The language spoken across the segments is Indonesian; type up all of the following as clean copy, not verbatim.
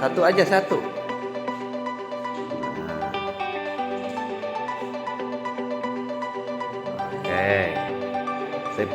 Satu aja, satu. Oke. Sip.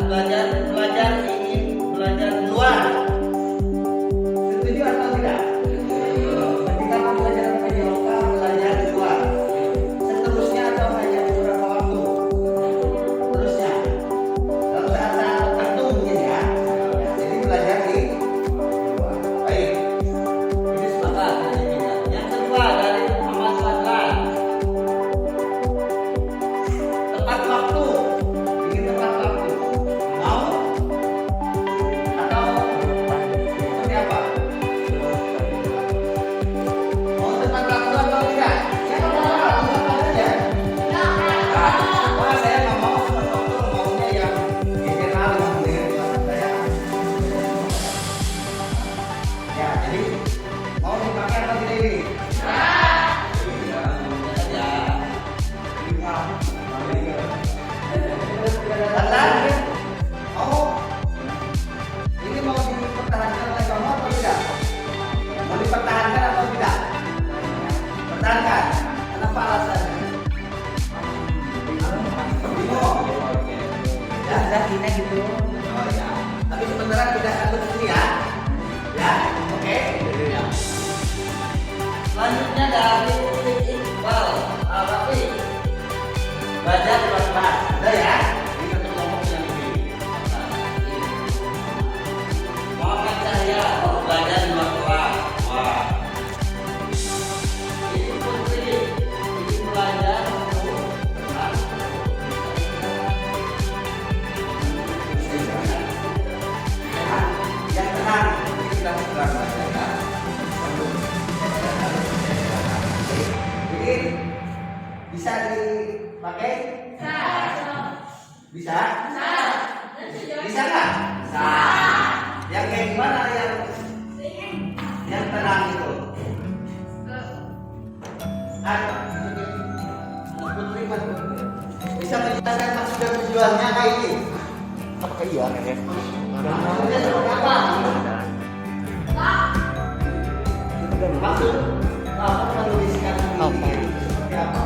Belajar ingin belajar di luar. Setuju atau tidak? Ketika mau belajar media lokal, belajar di luar. Seterusnya atau hanya beberapa waktu? Terusnya. Kalau saat-saat tertentu mungkin ya. Jadi belajar di luar. Baik. Ini sepakat. Yang kedua dari Muhammad Fadlan. Tepat waktu. Ingin tepat waktu. Mau? Atau seperti apa? Mau tepat waktu atau tidak? Siapa mau tepat aja? Wah, saya nggak mau tepat waktu, maunya yang general gitu ya. Saya. Ya, jadi mau dipakai atau tidak ini? Iya, aja. Tante, ini mau dipertahankan oleh kamu atau tidak? Mau dipertahankan atau tidak? Pertahankan. Kenapa alasannya? Bingung. Ya, kita gitu. Oh ya. Tapi sementara kita satu di sini ya. Ya, oke. Selanjutnya dari Iqbal Al-Rafi. Belajar di kelas. Ada ya? Ini untuk kelompok yang ini. Muhammad Cahya belajar di luar kelas. Wah. Ini Putri ini belajar untuk yang tenang. Ini kita sedang belajar. Ini bisa dipakai? Bisa? Bisa nggak? Bisa. Yang kayak gimana yang tenang itu? Putri bisa menjelaskan maksud dan tujuannya kayak ini? Apa iya? Maksudnya seperti apa? Maksud apa menuliskan ini? Seperti apa?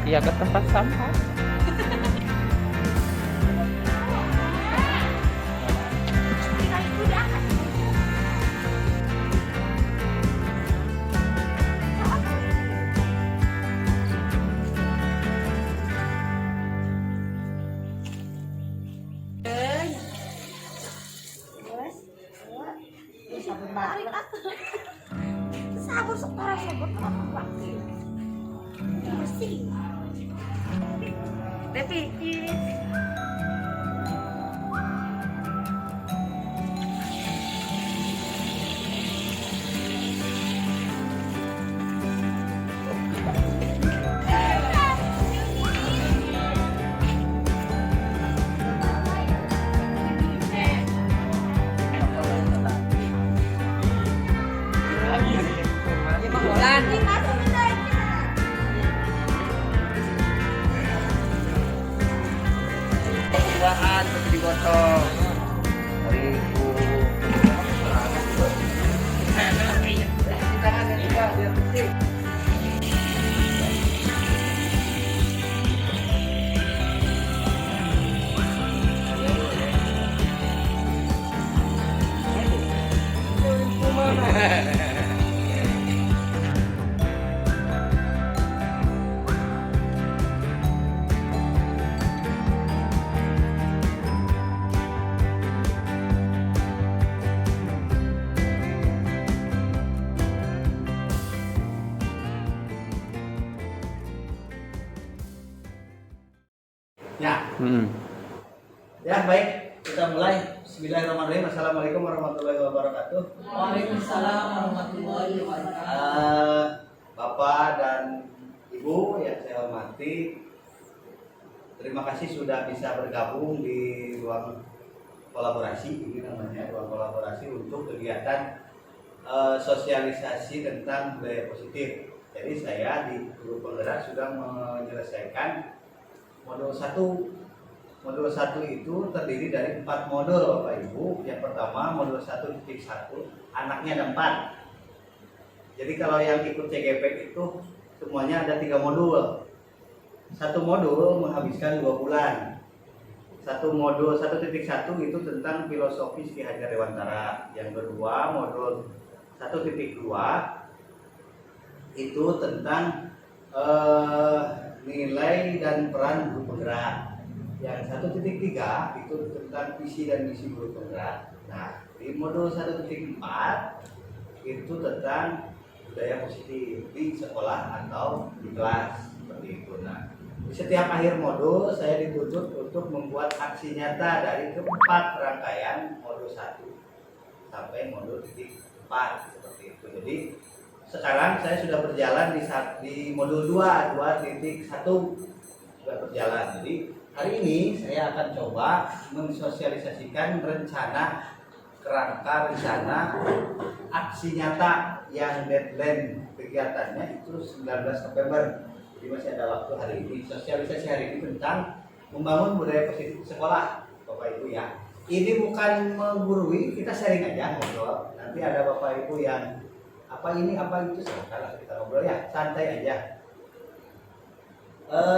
Iya, ke tempat sampah. Sabun sekarang sabun waktu bersih. Tapi bahan seperti digotong. Terigu. Di tangannya juga biar bersih. Ya, ya baik, kita mulai. Bismillahirrahmanirrahim. Assalamualaikum warahmatullahi wabarakatuh. Waalaikumsalam warahmatullahi wabarakatuh. Bapak dan Ibu yang saya hormati, terima kasih sudah bisa bergabung di ruang kolaborasi. Ini namanya ruang kolaborasi untuk kegiatan sosialisasi tentang budaya positif. Jadi saya di Guru Penggerak sudah menyelesaikan modul 1. Modul 1 itu terdiri dari 4 modul Bapak Ibu. Yang pertama modul 1.1, anaknya ada 4. Jadi kalau yang ikut CGP itu semuanya ada 3 modul. Satu modul menghabiskan 2 bulan. Satu modul 1.1 itu tentang filosofi Ki Hajar Dewantara. Yang kedua modul 1.2 itu tentang nilai dan peran guru penggerak. Yang 1.3 itu tentang visi dan misi guru penggerak. Nah, di modul 1.4 itu tentang budaya positif di sekolah atau di kelas seperti itu. Nah, di setiap akhir modul saya dituntut untuk membuat aksi nyata dari keempat rangkaian modul 1 sampai modul 4 seperti itu. Jadi sekarang saya sudah berjalan di modul 2.1 sudah berjalan. Jadi hari ini saya akan coba mensosialisasikan rencana rencana aksi nyata yang deadline kegiatannya itu 19 November. Jadi masih ada waktu hari ini. Sosialisasi hari ini tentang membangun budaya positif sekolah, Bapak Ibu ya. Ini bukan menggurui, kita sharing aja ngobrol. Nanti ada Bapak Ibu yang apa itu silahkan kita ngobrol ya, santai aja.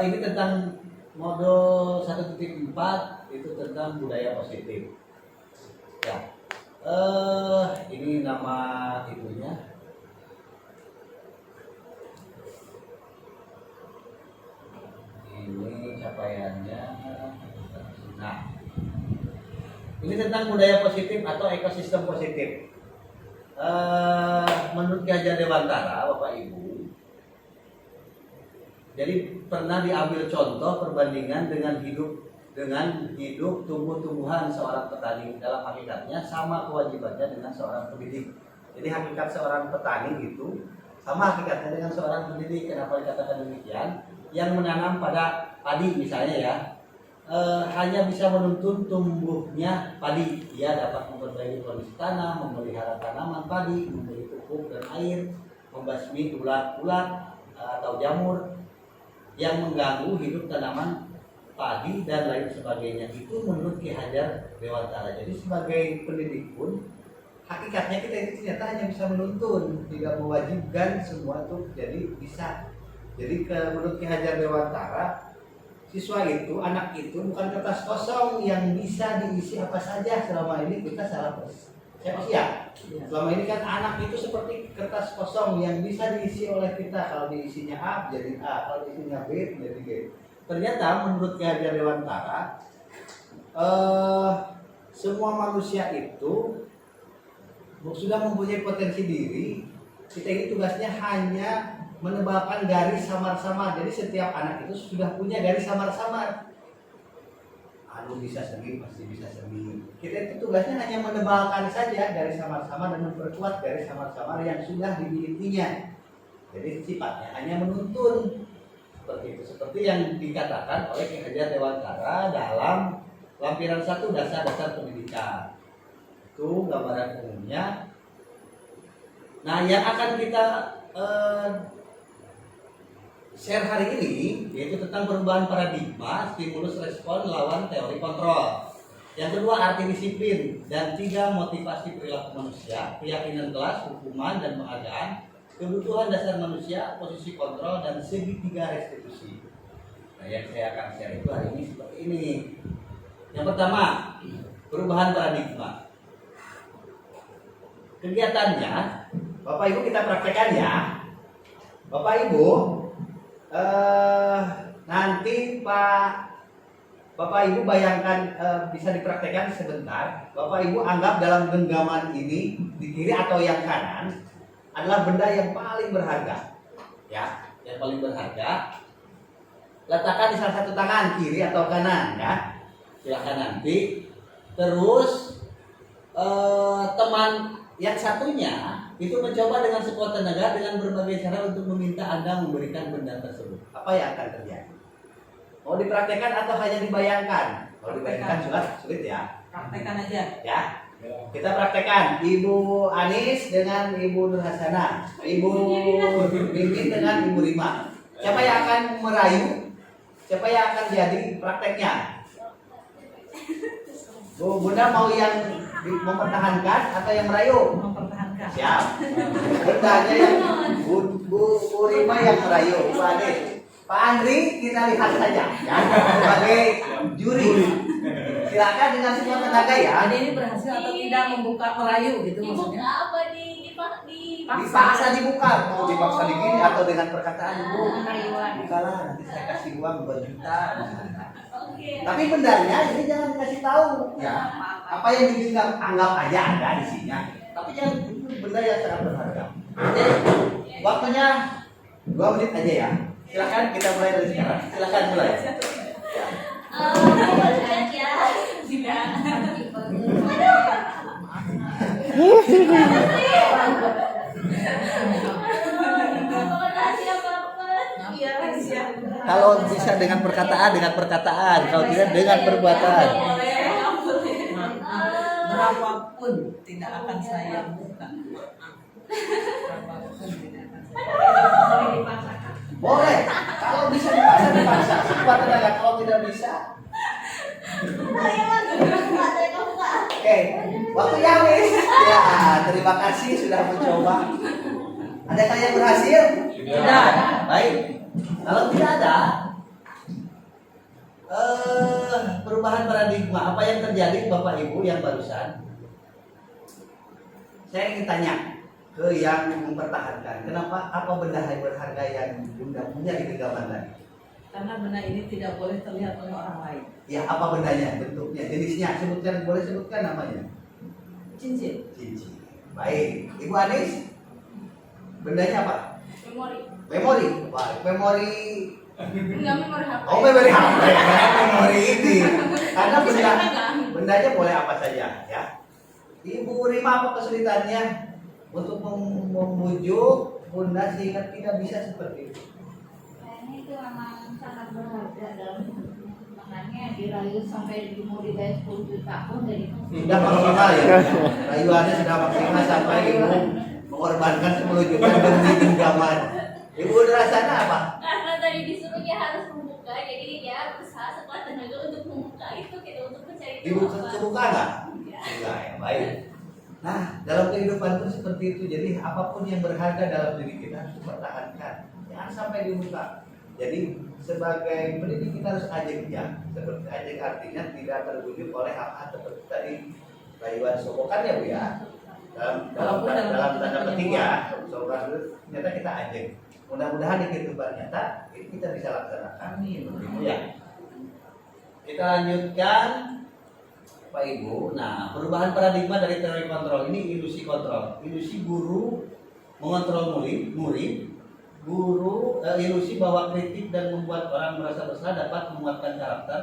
Ini tentang modul 1.4 itu tentang budaya positif. Ya, ini nama ibunya. Ini capaiannya. Nah, ini tentang budaya positif atau ekosistem positif. Menurut Ki Hajar Dewantara, Bapak Ibu, jadi pernah diambil contoh perbandingan dengan hidup dengan hidup tumbuh-tumbuhan seorang petani. Dalam hakikatnya sama kewajibannya dengan seorang pendidik. Jadi hakikat seorang petani itu sama hakikatnya dengan seorang pendidik. Kenapa dikatakan demikian? Yang menanam pada padi misalnya ya, hanya bisa menuntun tumbuhnya padi. Dia dapat memperbaiki kondisi tanah, memelihara tanaman padi, memberi pupuk dan air, membasmi ulat-ulat atau jamur yang mengganggu hidup tanaman padi dan lain sebagainya. Itu menurut Ki Hajar Dewantara. Jadi sebagai pendidik pun hakikatnya kita itu ternyata hanya bisa menuntun, tidak mewajibkan semua itu jadi bisa. Jadi menurut Ki Hajar Dewantara, siswa itu, anak itu bukan kertas kosong yang bisa diisi apa saja. Selama ini kita salah persepsi ya. Selama ini kan anak itu seperti kertas kosong yang bisa diisi oleh kita. Kalau diisinya A jadi A, kalau diisinya B jadi B. Ternyata menurut Ki Hajar Dewantara, semua manusia itu sudah mempunyai potensi diri. Kita ini tugasnya hanya menebalkan garis samar-samar. Jadi setiap anak itu sudah punya garis samar-samar. Anu bisa seni, pasti bisa seni. Kita itu tugasnya hanya menebalkan saja garis samar-samar dan memperkuat garis samar-samar yang sudah dimilikinya. Jadi sifatnya hanya menuntun. Seperti itu. Seperti yang dikatakan oleh Ki Hajar Dewantara dalam lampiran 1 dasar-dasar pendidikan. Itu gambaran umumnya. Nah, yang akan kita share hari ini yaitu tentang perubahan paradigma, stimulus respon lawan teori kontrol. Yang kedua, arti disiplin, dan 3, motivasi perilaku manusia, keyakinan kelas, hukuman dan penghargaan, kebutuhan dasar manusia, posisi kontrol, dan segitiga restitusi. Nah, yang saya akan share itu hari ini seperti ini. Yang pertama, perubahan paradigma. Kegiatannya, Bapak Ibu kita praktekkan ya. Bapak Ibu, nanti Bapak Ibu bayangkan, bisa dipraktekkan sebentar. Bapak Ibu anggap dalam genggaman ini di kiri atau yang kanan adalah benda yang paling berharga, ya, yang paling berharga. Letakkan di salah satu tangan, kiri atau kanan, ya. Silakan nanti. Terus teman yang satunya itu mencoba dengan sekuat tenaga dengan berbagai cara untuk meminta Anda memberikan benda tersebut. Apa yang akan terjadi? Mau dipraktekkan atau hanya dibayangkan? Kalau dibayangkan sulit ya. Praktekkan aja. Ya. Kita praktekkan Ibu Anis dengan Ibu Nur Hasana, Ibu Mimin dengan Ibu Rima. Siapa yang akan merayu? Siapa yang akan jadi prakteknya? Bu Bunda mau yang mempertahankan atau yang merayu? Mempertahankan. Siap. Bundanya yang Bu Rima yang merayu, Bu Anis. Pak Andri kita lihat saja ya sebagai juri. Silakan dengan semua tenaga ya. Jadi ini berhasil atau tidak membuka merayu gitu maksudnya? apa Dipaksa dibuka, mau dipaksa begini atau dengan perkataan Ibu. Rayuan. Bukalah, nanti saya kasih uang 2 juta. Oke. Tapi bendanya ini jangan dikasih tahu ya. Apa yang digenggam anggap aja ada di sini. Tapi jangan benda yang sangat berharga. Oke. Waktunya 2 menit aja ya. Silakan kita mulai dari sekarang. Silakan mulai. Lihat ya. Tidak. Kalau bisa dengan perkataan, kalau tidak dengan perbuatan. Berapapun tidak akan saya buka. Berapapun tidak akan saya buka. Boleh. Kalau bisa dipaksa. Sekuat tenaga. Kalau tidak bisa. Oke, waktu habis. Ya, terima kasih sudah mencoba. Adakah yang berhasil? Tidak. Baik. Kalau tidak ada perubahan paradigma, apa yang terjadi Bapak Ibu yang barusan? Saya ingin tanya ke yang mempertahankan, kenapa apa benda yang berharga yang Bunda punya di genggaman tadi? Karena benda ini tidak boleh terlihat oleh orang lain. Ya, apa bendanya, bentuknya, jenisnya, sebutkan, boleh sebutkan namanya? Cincin. Cincin. Baik, Ibu Anis, bendanya apa? Memori. Memori. Baik, memori Enggak memori HP. Oh, memori HP, memori ini. Karena Bisa benda, dipegang. bendanya boleh apa saja, ya. Ibu Rima apa kesulitannya untuk membujuk Bunda sehingga tidak bisa seperti itu? Kayaknya itu memang sangat berharga dalam hidupnya. Makanya dirayu sampai mau dibayar 10 juta pun dari itu. Sudah maksimal ya. Rayuannya sudah maksimal sampai ibu mengorbankan 10 juta demi genggaman. Ibu rasanya apa? Karena tadi disuruhnya harus membuka, jadi ya berusaha sekuat tenaga untuk membuka itu gitu, untuk mencari Ibu jawaban. kebuka nggak? Ya. Enggak ya, baik. Nah, dalam kehidupan itu seperti itu. Jadi apapun yang berharga dalam diri kita harus dipertahankan. Jangan sampai dibuka. Jadi sebagai pendidik kita harus ajak ya. Seperti ajak artinya tidak terbujuk oleh hal-hal seperti tadi rayuan sobokan ya Bu ya. Dalam tanda petik ya, sobokan itu ternyata kita ajak. Mudah-mudahan di kehidupan nyata ini kita bisa laksanakan nih begitu ya. Kita lanjutkan Pak Ibu. Nah, perubahan paradigma dari teori kontrol ini ilusi kontrol. Ilusi guru mengontrol murid, ilusi bahwa kritik dan membuat orang merasa bersalah dapat menguatkan karakter.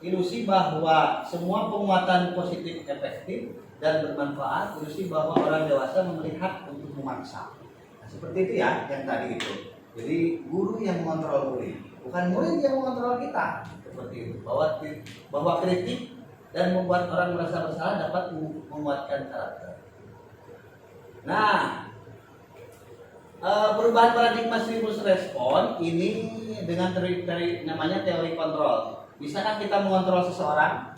Ilusi bahwa semua penguatan positif efektif dan bermanfaat. Ilusi bahwa orang dewasa melihat untuk memaksa. Nah, seperti itu ya yang tadi itu. Jadi guru yang mengontrol murid, bukan murid yang mengontrol kita. Seperti itu. Bahwa kritik dan membuat orang merasa bersalah dapat menguatkan karakter. Nah, perubahan paradigma stimulus respon ini dengan teori namanya teori kontrol. Bisakah kita mengontrol seseorang?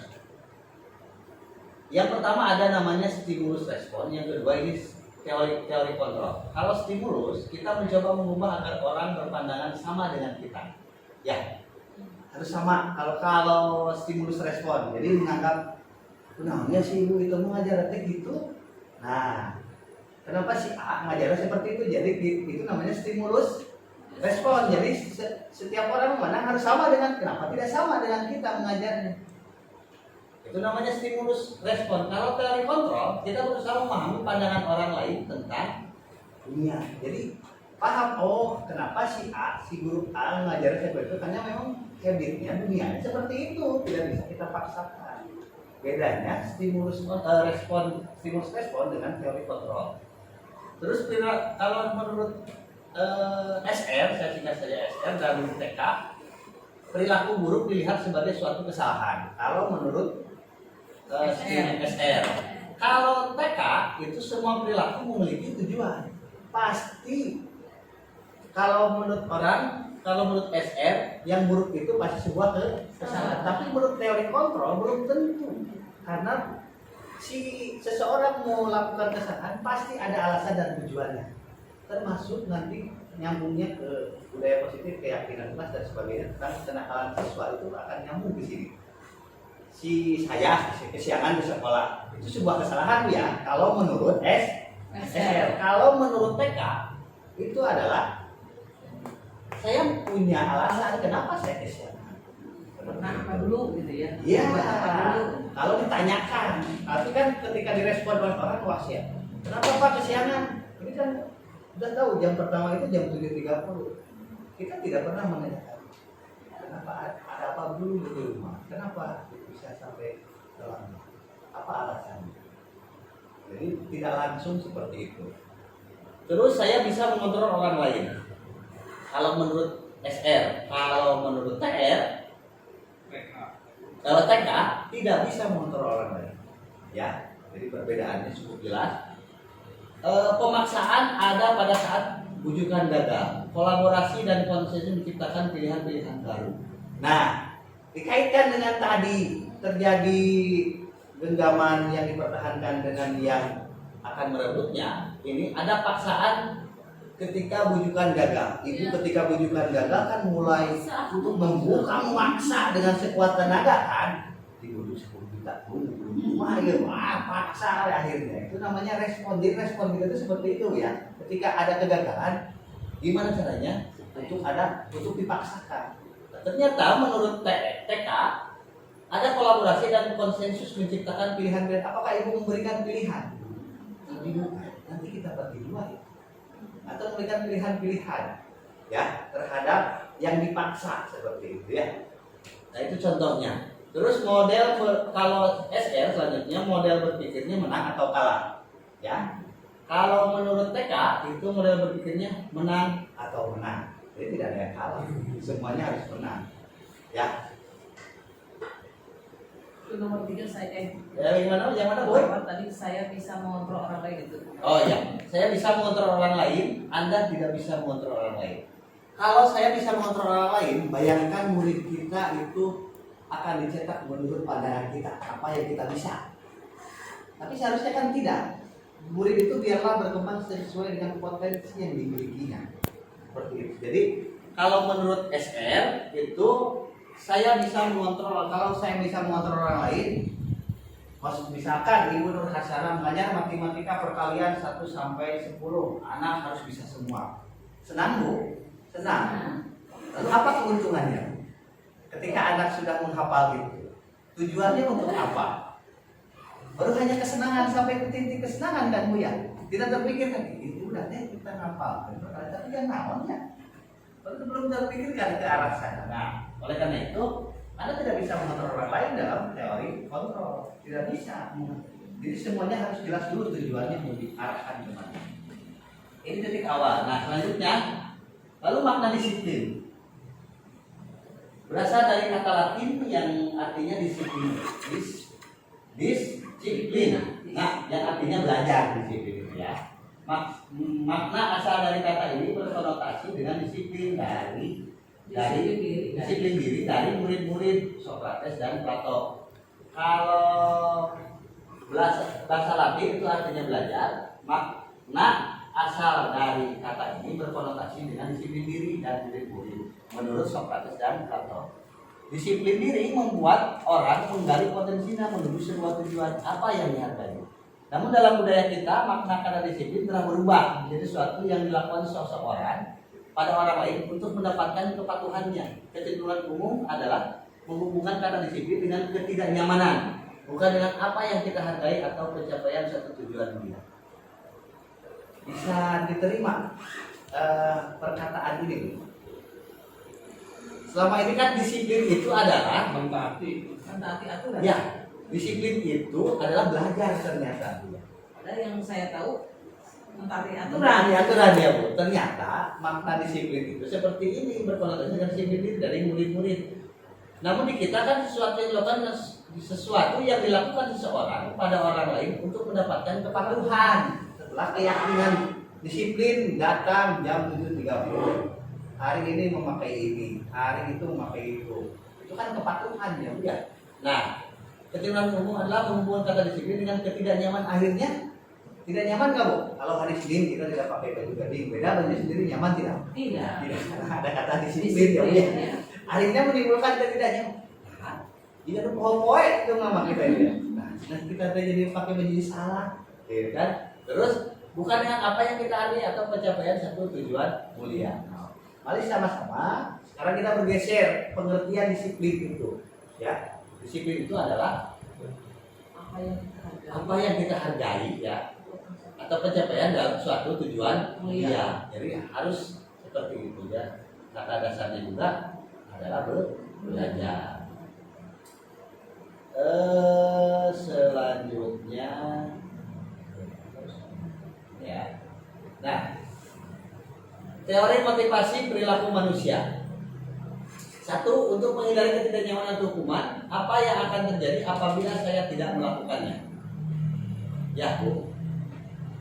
Yang pertama ada namanya stimulus respon, yang kedua ini teori kontrol. Kalau stimulus, kita mencoba mengubah agar orang berpandangan sama dengan kita. Ya, harus sama. Kalau stimulus respon, jadi menganggap, kenapa sih ibu itu mengajar gitu? Nah, kenapa si A mengajarnya seperti itu? Jadi itu namanya stimulus respon. Jadi setiap orang memandang harus sama dengan, kenapa tidak sama dengan kita mengajarnya? Itu namanya stimulus respon. Kalau teori kontrol, kita berusaha memahami pandangan orang lain tentang dunia. Jadi paham, oh kenapa si A, si guru A mengajarnya seperti itu? Karena memang habitnya dunianya seperti itu, tidak bisa kita paksakan. Bedanya stimulus respon dengan teori kontrol. Terus kalau menurut SR, saya singkat saja SR dari TK, perilaku buruk dilihat sebagai suatu kesalahan. Kalau menurut SR. Kalau TK itu semua perilaku memiliki tujuan. Pasti. Kalau menurut SR yang buruk itu pasti sebuah kesalahan. Tapi menurut teori kontrol belum tentu. Karena seseorang mau melakukan kesalahan pasti ada alasan dan tujuannya. Termasuk nanti nyambungnya ke budaya positif, keyakinan kelas dan sebagainya tentang kenakalan siswa itu akan nyambung di sini. Saya kesiangan di sekolah itu sebuah kesalahan ya kalau menurut SR. Kalau menurut TK itu adalah saya punya alasan kenapa saya kesiangan. Kenapa dulu gitu ya? Iya. Kalau ditanyakan, tapi kan ketika direspon oleh orang wah ya. Kenapa Pak kesiangan? Ini kan udah tahu jam pertama itu jam 7.30. Kita tidak pernah menanyakan kenapa ada apa dulu di rumah. Kenapa bisa sampai terlambat? Apa alasannya? Jadi tidak langsung seperti itu. Terus saya bisa mengontrol orang lain. Kalau menurut SR, kalau menurut TK tidak bisa mengontrol orang lain. Ya, jadi perbedaannya cukup jelas. Pemaksaan ada pada saat bujukan gagal. Kolaborasi dan konsensus menciptakan pilihan-pilihan baru. Nah, dikaitkan dengan tadi terjadi genggaman yang dipertahankan dengan yang akan merebutnya. Ini ada paksaan ketika bujukan gagal. Ibu ketika bujukan gagal kan mulai untuk membuka memaksa dengan sekuat tenaga kan. Dibujuk 10 juta pun paksa akhirnya. Itu namanya respon. Jadi respon kita itu seperti itu ya. Ketika ada kegagalan, gimana caranya untuk dipaksakan. Ternyata menurut TK ada kolaborasi dan konsensus menciptakan pilihan-pilihan. Apakah ibu memberikan pilihan? Nanti kita bagi dua ya. Atau memberikan pilihan-pilihan ya terhadap yang dipaksa seperti itu ya. Nah itu contohnya. Terus model kalau SR selanjutnya model berpikirnya menang atau kalah ya. Kalau menurut TK itu model berpikirnya menang atau menang. Jadi tidak ada yang kalah, semuanya harus menang ya. Itu nomor 3 saya Yang mana Boy? tadi saya bisa mengontrol orang lain itu. Oh ya, saya bisa mengontrol orang lain, Anda tidak bisa mengontrol orang lain. Kalau saya bisa mengontrol orang lain, bayangkan murid kita itu akan dicetak menurut pandangan kita, apa yang kita bisa. Tapi seharusnya kan tidak. Murid itu biarlah berkembang sesuai dengan potensi yang dimilikinya. Seperti itu. Jadi kalau menurut SR itu saya bisa mengontrol. Kalau saya bisa mengontrol orang lain, misalkan Ibu Nur Hasanah mengajar matematika perkalian 1 sampai 10, anak harus bisa semua. Senang Bu? Senang. Lalu apa keuntungannya? Ketika anak sudah menghafal itu, tujuannya untuk apa? Baru hanya kesenangan sampai ke titik kesenangan kan Bu ya? Tidak terpikirkan itu udah deh kita hafal, tapi yang naonnya? Belum terpikirkan ke arah sana. Nah, oleh karena itu, Anda tidak bisa mengontrol orang lain dalam teori kontrol, tidak bisa. Jadi semuanya harus jelas dulu tujuannya mau diarahkan kemana. Ini titik awal. Nah selanjutnya, lalu makna disiplin. Berasal dari kata Latin yang artinya disiplin. Disiplin. Nah, yang artinya belajar disiplin ya. Makna asal dari kata ini berkonotasi dengan disiplin disiplin diri dari murid-murid Sokrates dan Plato. Kalau bahasa Latin itu artinya belajar, makna asal dari kata ini berkonotasi dengan disiplin diri dan murid-murid menurut Sokrates dan Plato. Disiplin diri membuat orang menggali potensinya menuju sebuah tujuan apa yang dihargai. Namun dalam budaya kita makna kata disiplin telah berubah menjadi sesuatu yang dilakukan seseorang pada orang lain untuk mendapatkan kepatuhannya. Kecenderungan umum adalah menghubungkan kata disiplin dengan ketidaknyamanan, bukan dengan apa yang kita hargai atau pencapaian suatu tujuan mulia. Bisa diterima perkataan ini. Selama ini kan disiplin itu adalah mentaati aturan. Ya, disiplin itu adalah belajar ternyata. Ada yang saya tahu mentaati Aturan aturan. ya Bu. Ternyata makna disiplin itu seperti ini berkonotasi dengan disiplin diri dari murid-murid. Namun di kita kan sesuatu yang dilakukan seseorang pada orang lain untuk mendapatkan kepatuhan. Setelah keyakinan disiplin datang jam 7.30. Hari ini memakai ini, hari itu memakai itu. Itu kan kepatuhan ya Bu ya. Nah, kecenderungan umum adalah menghubungkan kata disiplin dengan ketidaknyaman. Akhirnya tidak nyaman nggak Bu? Kalau hari Senin kita tidak pakai baju gading, beda baju sendiri nyaman tidak? Tidak. Karena ada kata disiplin ya Bu ya. Akhirnya menimbulkan ketidaknyaman. Nah, jika ada poe itu nama kita ini. Nah, kita jadi pakai baju salah, ya kan? Terus bukan dengan apa yang kita hargai atau pencapaian satu tujuan mulia. Mari sama-sama. Sekarang kita bergeser pengertian disiplin itu, ya. Disiplin itu adalah apa yang kita hargai ya, atau pencapaian dalam suatu tujuan mulia. Jadi harus seperti itu ya. Kata dasarnya juga adalah belajar. Selanjutnya ya. Nah, teori motivasi perilaku manusia. Satu, untuk menghindari ketidaknyamanan atau hukuman, apa yang akan terjadi apabila saya tidak melakukannya? Ya Bu,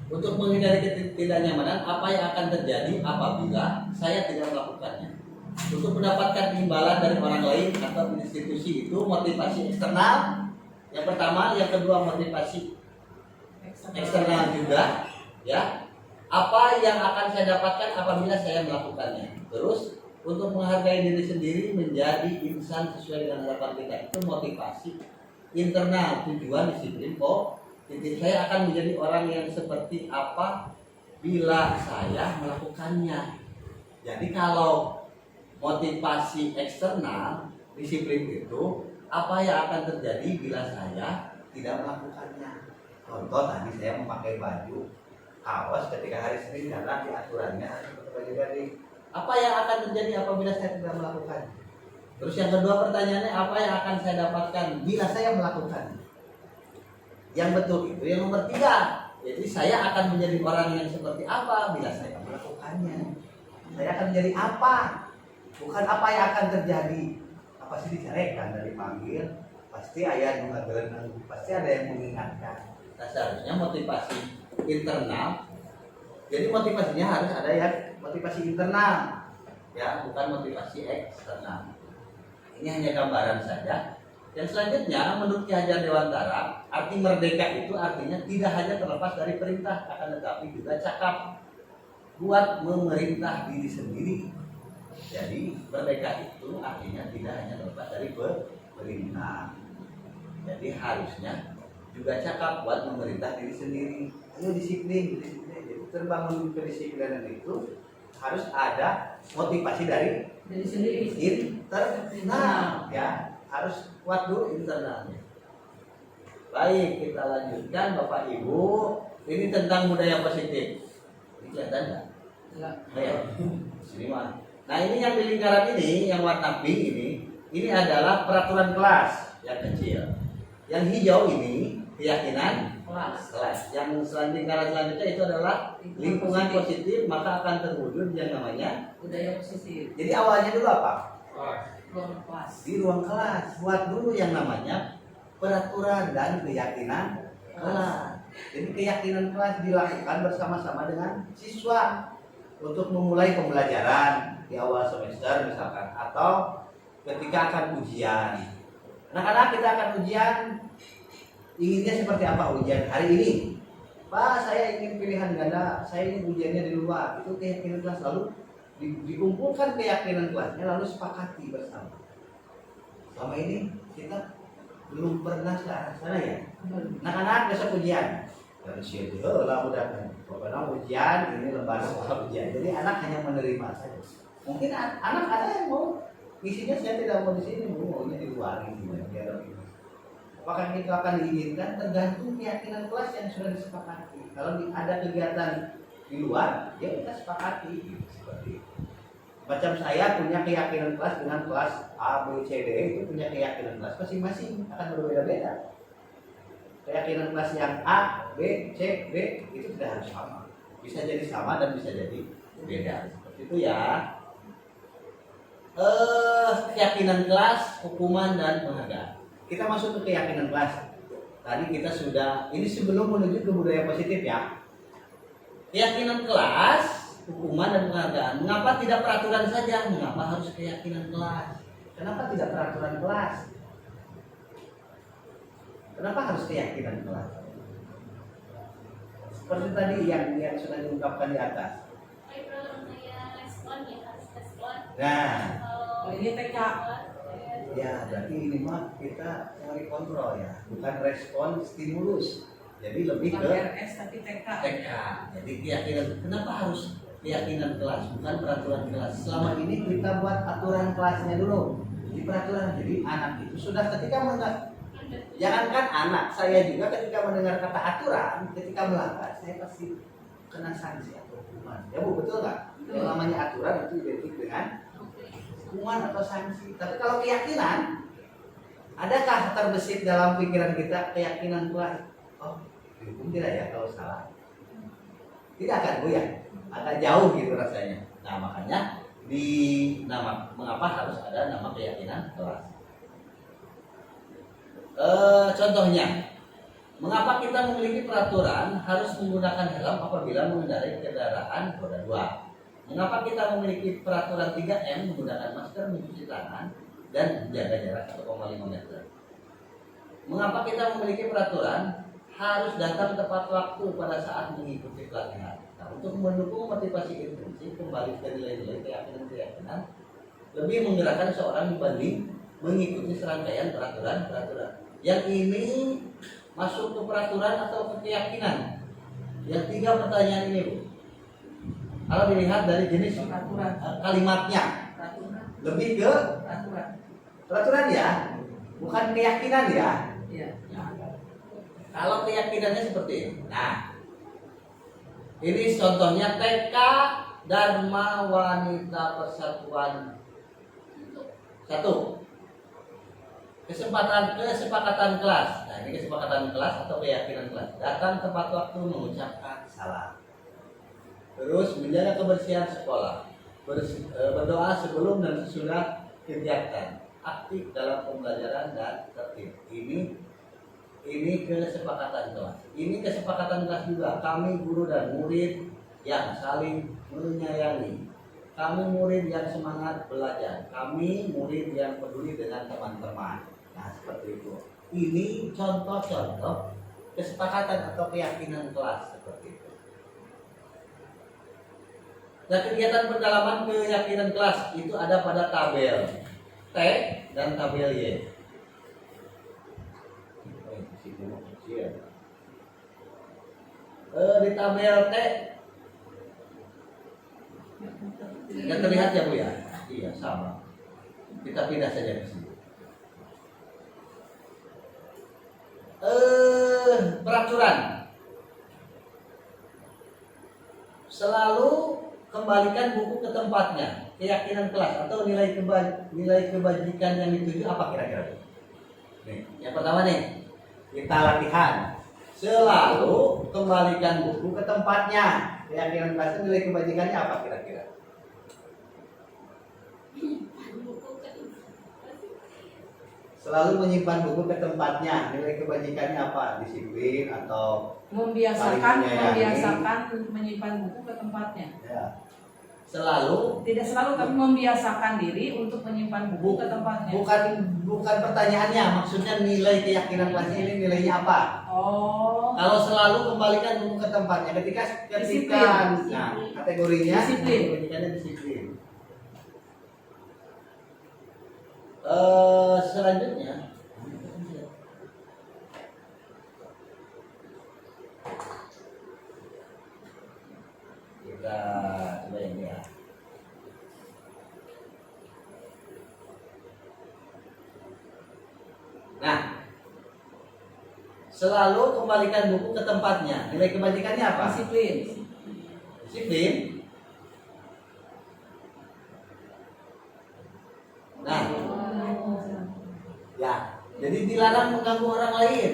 untuk menghindari ketidaknyamanan, apa yang akan terjadi apabila saya tidak melakukannya? Untuk mendapatkan imbalan dari orang lain atau institusi itu motivasi eksternal. Yang pertama, yang kedua motivasi eksternal juga, ya. Apa yang akan saya dapatkan apabila saya melakukannya? Terus untuk menghargai diri sendiri menjadi insan sesuai dengan harapan kita, itu motivasi internal, tujuan disiplin. Saya akan menjadi orang yang seperti apa bila saya melakukannya. Jadi kalau motivasi eksternal disiplin itu, apa yang akan terjadi bila saya tidak melakukannya? Contoh tadi saya memakai baju kaos ketika hari Senin karena di aturannya harus pakai baju gading. Apa yang akan terjadi apabila saya tidak melakukan? Terus yang kedua pertanyaannya, apa yang akan saya dapatkan bila saya melakukan? Yang betul itu yang nomor 3. Jadi saya akan menjadi orang yang seperti apa bila saya melakukannya? Saya akan menjadi apa? Bukan apa yang akan terjadi. Apa sih dicarekan dari panggil? Pasti ayah mengajarkan, pasti ada yang mengingatkan. Nah, seharusnya motivasi internal. Jadi motivasinya harus ada yang motivasi internal, ya, bukan motivasi eksternal. Ini hanya gambaran saja. Yang selanjutnya, menurut Ki Hajar Dewantara, arti merdeka itu artinya tidak hanya terlepas dari perintah, akan tetapi juga cakap buat memerintah diri sendiri. Jadi merdeka itu artinya tidak hanya terlepas dari perintah. Jadi harusnya juga cakap buat memerintah diri sendiri. Ayo disiplin. Jadi terbangun kedisiplinan itu harus ada motivasi dari sendiri. internal, ya, harus kuat dulu internalnya. Baik, kita lanjutkan Bapak Ibu. Ini tentang budaya positif. Ini kelihatan nggak? Enggak. Ya. Sini mah. Nah, ini yang di lingkaran ini, yang warna pink ini adalah peraturan kelas yang kecil. Yang hijau ini keyakinan kelas. Yang lingkaran selanjutnya itu adalah lingkungan positif, maka akan terwujud yang namanya Budaya positif. Jadi awalnya dulu apa? Ruang kelas. Di ruang kelas. Buat dulu yang namanya peraturan dan keyakinan kelas. Jadi keyakinan kelas dilakukan bersama-sama dengan siswa untuk memulai pembelajaran di awal semester misalkan, atau ketika akan ujian. Anak-anak, kita akan ujian. Inginnya seperti apa ujian hari ini? Pak, saya ingin pilihan ganda, saya ingin ujiannya di luar. Itu keyakinan kelas, lalu dikumpulkan keyakinan kelasnya, lalu sepakati bersama. Selama ini kita belum pernah ke arah sana ya. Anak-anak besok ujian. Dan siapa lah udah kan. Pokoknya ujian ini lembar soal ujian. Jadi anak hanya menerima saja. Mungkin anak ada yang mau isinya saya tidak mau di sini, maunya di luar ini. Apakah itu akan diizinkan? Tergantung keyakinan kelas yang sudah disepakati. Kalau ada kegiatan di luar, ya kita sepakati seperti itu. Macam saya punya keyakinan kelas dengan kelas A, B, C, D, itu punya keyakinan kelas masing-masing akan berbeda-beda. Keyakinan kelas yang A, B, C, D itu tidak harus sama. Bisa jadi sama dan bisa jadi beda. Seperti itu ya. Keyakinan kelas, hukuman dan penghargaan. Kita masuk ke keyakinan kelas. Tadi kita sudah, ini sebelum menuju ke budaya positif ya. Keyakinan kelas, hukuman dan penghargaan. Mengapa tidak peraturan saja? Mengapa harus keyakinan kelas? Kenapa tidak peraturan kelas? Kenapa harus keyakinan kelas? Seperti tadi yang sudah diungkapkan di atas. Kalau saya respon ya harus respon. Nah, Oh, ini TK. ya berarti ini mah kita teori kontrol ya, bukan respon stimulus. Jadi lebih Bukan ke RS tapi TK. TK. Jadi keyakinan. Kenapa harus keyakinan kelas, bukan peraturan kelas? Selama ini kita buat aturan kelasnya dulu di peraturan. Jadi anak itu sudah ketika mendengar, jangankan anak, saya juga ketika mendengar kata aturan, ketika melanggar, saya pasti kena sanksi atau hukuman. Ya Bu, betul nggak? Yang namanya aturan itu identik dengan hukuman atau sanksi. Tapi kalau keyakinan, adakah terbesit dalam pikiran kita keyakinan kelas? Oh, dihukum tidak ya kalau salah? Tidak akan Bu ya? Agak jauh gitu rasanya. Nah makanya mengapa harus ada nama keyakinan kelas? Contohnya, mengapa kita memiliki peraturan harus menggunakan helm apabila mengendarai kendaraan roda 2? Mengapa kita memiliki peraturan 3M menggunakan masker, mencuci tangan, dan menjaga jarak 1,5 meter? Mengapa kita memiliki peraturan harus datang tepat waktu pada saat mengikuti pelatihan? Nah, untuk mendukung motivasi intrinsik, kembali ke nilai-nilai keyakinan, lebih menggerakkan seorang dibanding mengikuti serangkaian peraturan-peraturan. Yang ini masuk ke peraturan atau ke keyakinan? Yang 3 pertanyaan ini Bu. Kalau dilihat dari jenis Peraturan. kalimatnya, Peraturan. lebih ke peraturan ya, bukan keyakinan ya. Iya. Kalau keyakinannya seperti ini. Nah, ini contohnya TK Dharma Wanita Persatuan 1. Kesepakatan kelas. Nah, ini kesepakatan kelas atau keyakinan kelas. Datang tepat waktu, mengucapkan salam. Terus menjaga kebersihan sekolah. Berdoa sebelum dan sesudah kegiatan. Aktif dalam pembelajaran dan tertib. Ini kesepakatan kelas. Ini kesepakatan kelas juga. Kami guru dan murid yang saling menyayangi. Kami murid yang semangat belajar. Kami murid yang peduli dengan teman-teman. Nah, seperti itu. Ini contoh-contoh kesepakatan atau keyakinan kelas seperti itu. Nah, kegiatan pendalaman keyakinan kelas itu ada pada tabel T dan tabel Y. Di tabel T tidak terlihat ya Bu ya? Iya, sama. Kita pindah saja ke sini. Peraturan. Selalu kembalikan buku ke tempatnya. Keyakinan kelas atau nilai kebajikan yang dituju apa kira-kira? Nih, yang pertama nih, kita latihan. Selalu kembalikan buku ke tempatnya. Keyakinan kelas itu nilai kebajikannya apa kira-kira? Selalu menyimpan buku ke tempatnya. Nilai kebajikannya apa? Disiplin atau Membiasakan menyimpan buku ke tempatnya. ya. Selalu Tidak selalu, tapi membiasakan diri untuk menyimpan buku ke tempatnya. bukan pertanyaannya, maksudnya nilai keyakinan kelas ini nilainya apa? Oh. Kalau selalu kembalikan buku ke tempatnya ketika Disiplin. nah, kategorinya Disiplin. kebajikannya disiplin. Selanjutnya kita coba ini ya. Nah, selalu kembalikan buku ke tempatnya. Nilai kebajikannya apa? Disiplin. Disiplin. Nah, ya, jadi dilarang mengganggu orang lain,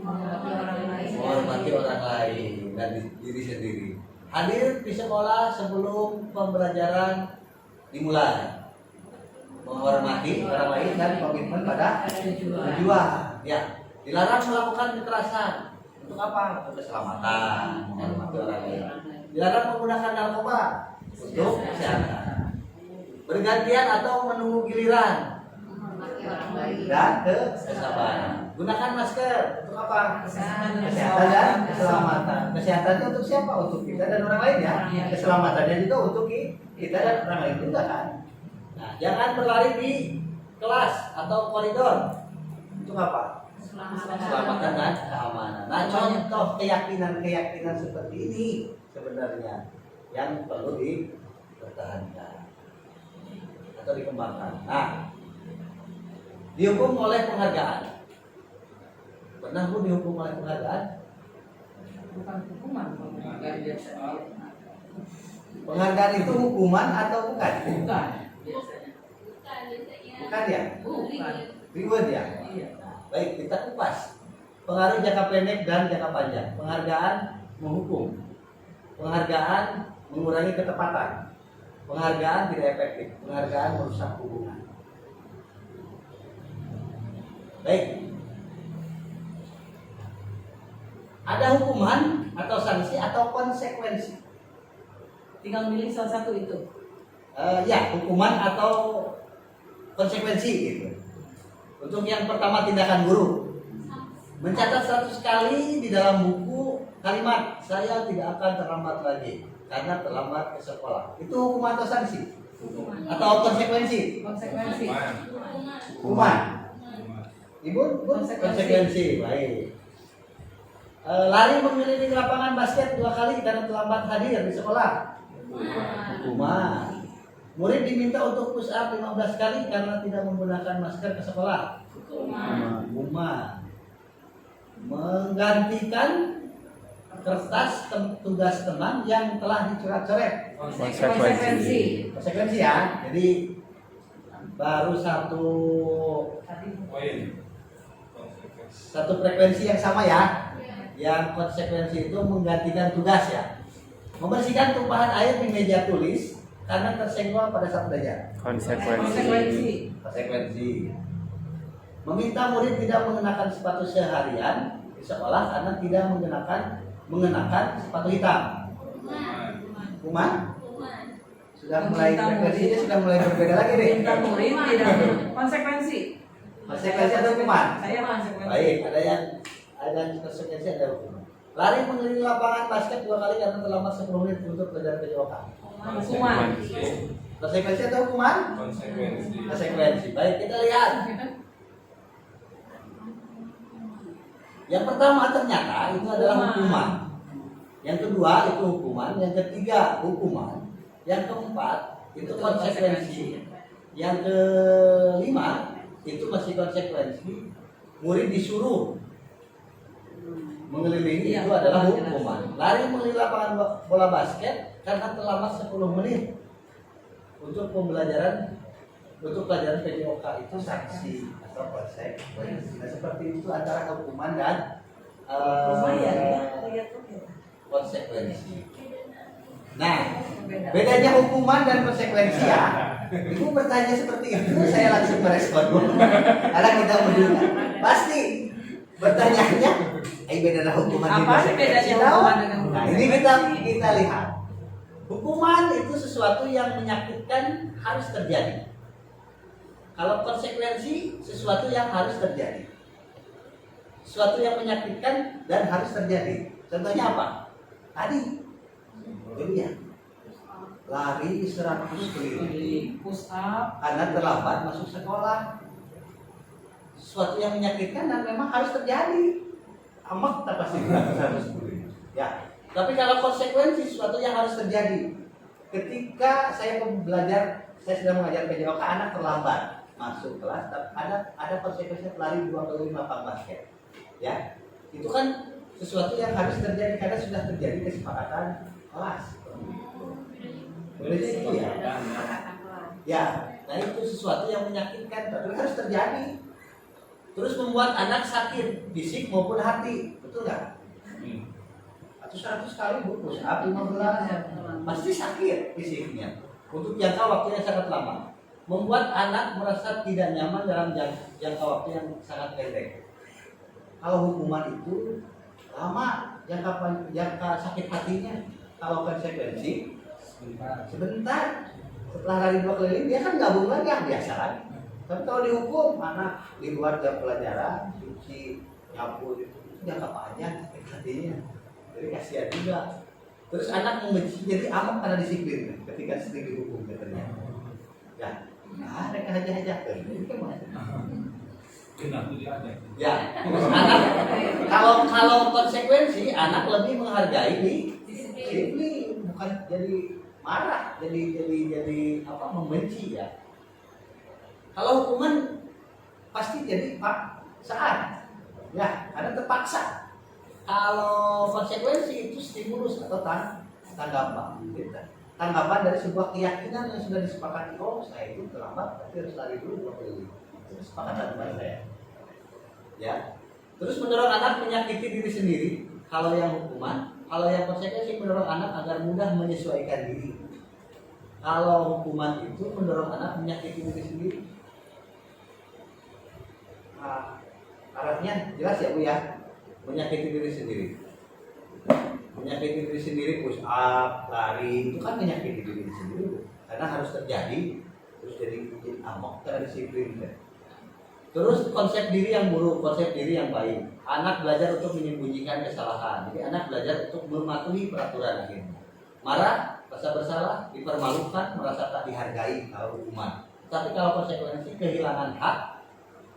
menghormati orang lain dan diri sendiri. Hadir di sekolah sebelum pembelajaran dimulai. Menghormati orang lain dan komitmen pada tujuan. Ya, dilarang melakukan kekerasan. Untuk apa? Untuk keselamatan, menghormati orang lain. Dilarang menggunakan narkoba untuk kesehatan. Bergantian atau menunggu giliran dan kesabaran. Gunakan masker untuk apa? Kesehatan dan keselamatan. Kesehatannya untuk siapa? Untuk kita dan orang lain ya. Keselamatannya juga untuk kita dan orang lain juga kan. Nah, jangan berlari di kelas atau koridor. Untuk apa? Keselamatan dan keamanan. Nah, contoh keyakinan seperti ini sebenarnya yang perlu dipertahankan atau dikembangkan. Nah, dihukum oleh penghargaan. Pernah Bu dihukum oleh penghargaan? Bukan hukuman. Penghargaan itu hukuman atau bukan? Bukan. Bukan ya? Bukan. Reward ya? Iya. Nah, baik, kita kupas. Pengaruh jangka pendek dan jangka panjang. Penghargaan menghukum. Penghargaan mengurangi ketepatan. Penghargaan tidak efektif. Penghargaan merusak hubungan. Baik. Ada hukuman atau sanksi atau konsekuensi. Tinggal milih salah satu itu. Ya, hukuman atau konsekuensi gitu. Untuk yang pertama tindakan guru. Mencatat 100 kali di dalam buku kalimat saya tidak akan terlambat lagi karena terlambat ke sekolah. Itu hukuman atau sanksi? Atau konsekuensi? Konsekuensi. Hukuman. Ibu, konsekuensi. Baik. Lari mengelilingi lapangan basket 2 kali karena terlambat hadir di sekolah. Hukuman. Murid diminta untuk push up 15 kali karena tidak menggunakan masker ke sekolah. Hukuman. Menggantikan kertas tugas teman yang telah dicoret-coret. Konsekuensi. Konsekuensi ya. Jadi baru satu frekuensi yang sama ya. Yang konsekuensi itu menggantikan tugas ya. Membersihkan tumpahan air di meja tulis karena tersenggol pada saat belajar. Konsekuensi. Konsekuensi. Meminta murid tidak mengenakan sepatu seharian di sekolah karena tidak mengenakan sepatu hitam. Kuman? Sudah mulai frekuensinya sudah mulai berbeda lagi deh. Minta murid tidak konsekuensi. Konsekuensi atau hukuman? Saya konsekuensi. Baik, ada konsekuensi, ada hukuman. Lari mengelilingi lapangan basket 2 kali karena terlambat 10 menit untuk belajar PJOK. Hukuman. Konsekuensi atau hukuman? Konsekuensi. Baik, kita lihat. Yang pertama ternyata itu adalah hukuman. Yang kedua itu hukuman. Yang ketiga hukuman. Yang keempat itu konsekuensi. Yang kelima itu masih konsekuensi. Murid disuruh mengelilingi itu adalah hukuman. Lari mengelilingi lapangan bola basket karena terlambat 10 menit untuk pelajaran PJOK itu sanksi atau konsekuensi. Nah, seperti itu antara hukuman dan konsekuensi. Nah, bedanya hukuman dan konsekuensi ya. Ibu bertanya seperti itu, saya langsung merespon. Karena kita mendengar. Pasti bertanyaannya, beda hukuman Apa sih bedanya hukuman dengan konsekuensi? Nah, ini kita lihat. Hukuman itu sesuatu yang menyakitkan harus terjadi. Kalau konsekuensi sesuatu yang harus terjadi. Sesuatu yang menyakitkan dan harus terjadi. Contohnya apa? Tadi itu ya. Lari 100 keliling Push up. karena terlambat masuk sekolah. Sesuatu yang menyakitkan dan memang harus terjadi. Amat tak pasti 100 keliling. Ya. Tapi kalau konsekuensi sesuatu yang harus terjadi. Ketika saya sedang mengajar PJOK, anak terlambat masuk kelas, ada konsekuensinya pelari 2 kali lapangan basket. Ya, itu kan sesuatu yang harus terjadi karena sudah terjadi kesepakatan kelas. Boleh itu ya? Ya, nah itu sesuatu yang menyakitkan, tapi harus terjadi. Terus membuat anak sakit, fisik maupun hati, betul nggak? Atau 100 kali push up 15, pasti sakit fisiknya. Untuk jangka waktu yang sangat lama. Membuat anak merasa tidak nyaman dalam jangka waktu yang sangat pendek. Kalau hukuman itu lama jangka sakit hatinya. Kalau konsekuensi sebentar. Setelah lari 2 keliling dia kan gabung lagi yang biasa kan. Tapi kalau dihukum anak di luar jam pelajaran, cuci, nyapu itu jangka panjang sakit hatinya. Jadi kasihan juga. Terus anak membenci jadi amat karena disiplin ketika sering dihukum katanya. Ya. Nah, mereka aja ya, terus anak kalau konsekuensi anak lebih menghargai disiplin, bukan jadi marah, jadi membenci ya. Kalau hukuman pasti jadi paksaan, ya, karena terpaksa. Kalau konsekuensi itu stimulus atau tanggapan. Tanggapan dari sebuah keyakinan yang sudah disepakati. Oh, saya itu terlambat, tapi harus lari dulu 2 kali. Itu kesepakatan dengan saya. Ya. Terus mendorong anak menyakiti diri sendiri. Kalau yang hukuman, kalau yang konsekuensi mendorong anak agar mudah menyesuaikan diri. Kalau hukuman itu mendorong anak menyakiti diri sendiri. Artinya jelas ya Bu ya, menyakiti diri sendiri. Menyakiti diri sendiri, push up, lari, itu kan menyakiti diri sendiri karena harus terjadi, terus jadi amok karena disiplin kan. Terus konsep diri yang buruk, konsep diri yang baik. Anak belajar untuk menyembunyikan kesalahan. Jadi anak belajar untuk mematuhi peraturan akhirnya. Marah, rasa bersalah, dipermalukan, merasa tak dihargai kalau hukuman. Tapi kalau konsekuensi kehilangan hak,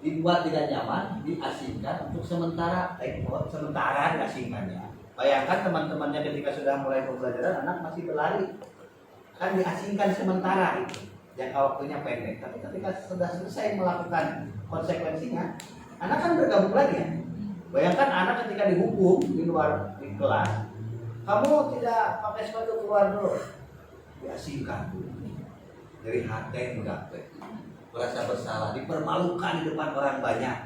dibuat tidak nyaman, diasingkan untuk sementara diasingkannya. Bayangkan teman-temannya ketika sudah mulai pembelajaran, anak masih berlari, kan diasingkan sementara itu, jangka waktunya pendek. Tapi ketika sudah selesai melakukan konsekuensinya, anak kan bergabung lagi ya. Bayangkan anak ketika dihukum di luar di kelas, Kamu tidak pakai sepatu keluar dulu. Diasingkan dulu. Dari hati udah merasa bersalah, dipermalukan di depan orang banyak.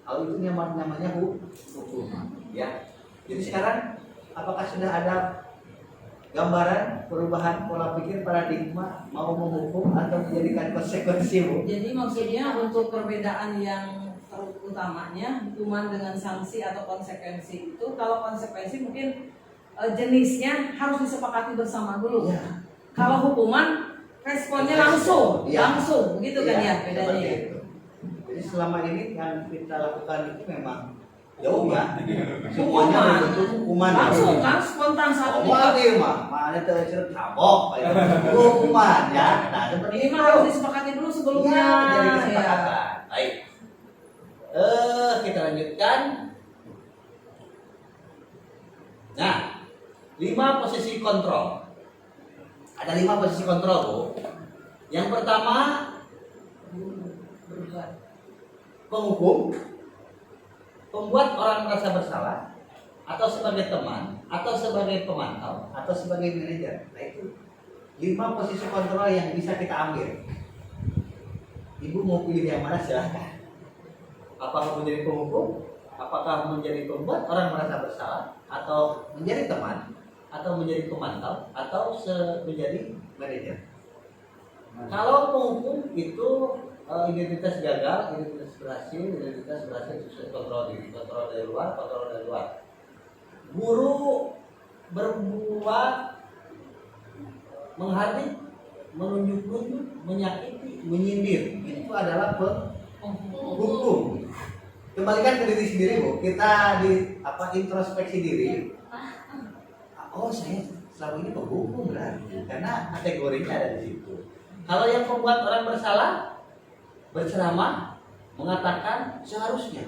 Kalau itu namanya hukuman. Ya. Jadi sekarang apakah sudah ada gambaran perubahan pola pikir paradigma mau menghukum atau menjadikan konsekuensi, Bu? Jadi maksudnya untuk perbedaan yang terutamanya hukuman dengan sanksi atau konsekuensi itu, kalau konsekuensi mungkin jenisnya harus disepakati bersama dulu. Ya. Kalau hukuman responnya langsung, Ya. langsung begitu kan ya bedanya. seperti Ya? itu. Jadi selama ini yang kita lakukan itu memang jauh ya. Semuanya Hukuman. berbentuk hukuman. Langsung kan spontan saat Oh, dia mah, mana tercerut tabok, hukuman ya. Nah, seperti ini itu. mah harus disepakati dulu sebelumnya. Iya, jadi Ya. kesepakatan. Baik. Kita lanjutkan. Nah, 5 posisi kontrol. Ada 5 posisi kontrol, Bu. Yang pertama, penghukum, pembuat orang merasa bersalah, atau sebagai teman, atau sebagai pemantau, atau sebagai manajer. Nah, itu 5 posisi kontrol yang bisa kita ambil. Ibu mau pilih yang mana silahkan. Apakah menjadi penghukum, apakah menjadi pembuat orang merasa bersalah, atau menjadi teman, atau menjadi pemantau, atau menjadi manajer. Kalau penghukum itu identitas gagal, identitas berhasil sukses, kontrol diri, kontrol dari luar, kontrol dari luar. Guru berbuat menghardik, menunjuk-nunjuk, menyakiti, menyindir, itu adalah penghukum. Kembalikan ke diri sendiri, Bu. Kita introspeksi diri. Oh, saya selama ini penghukum berarti karena kategorinya ada di situ. Kalau yang membuat orang bersalah, berceramah, mengatakan seharusnya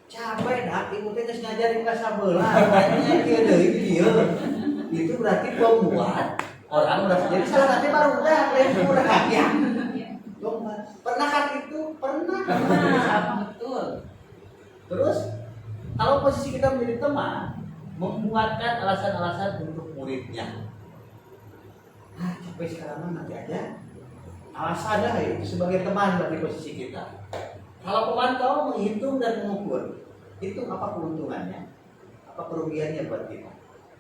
capek dah, ibu teh geus ngajarin ka sabelah, kayaknya kieu deui dia. Itu berarti pembuat orang merasa jadi salah nanti baru udah ya. Pernah kan itu? Pernah. Betul. Terus kalau posisi kita menjadi teman, membuatkan alasan-alasan untuk muridnya. Capek sekarang mah nanti aja. Alasan dah itu sebagai teman bagi posisi kita. Kalau pemantau menghitung dan mengukur, itu apa keuntungannya, apa kerugiannya buat kita.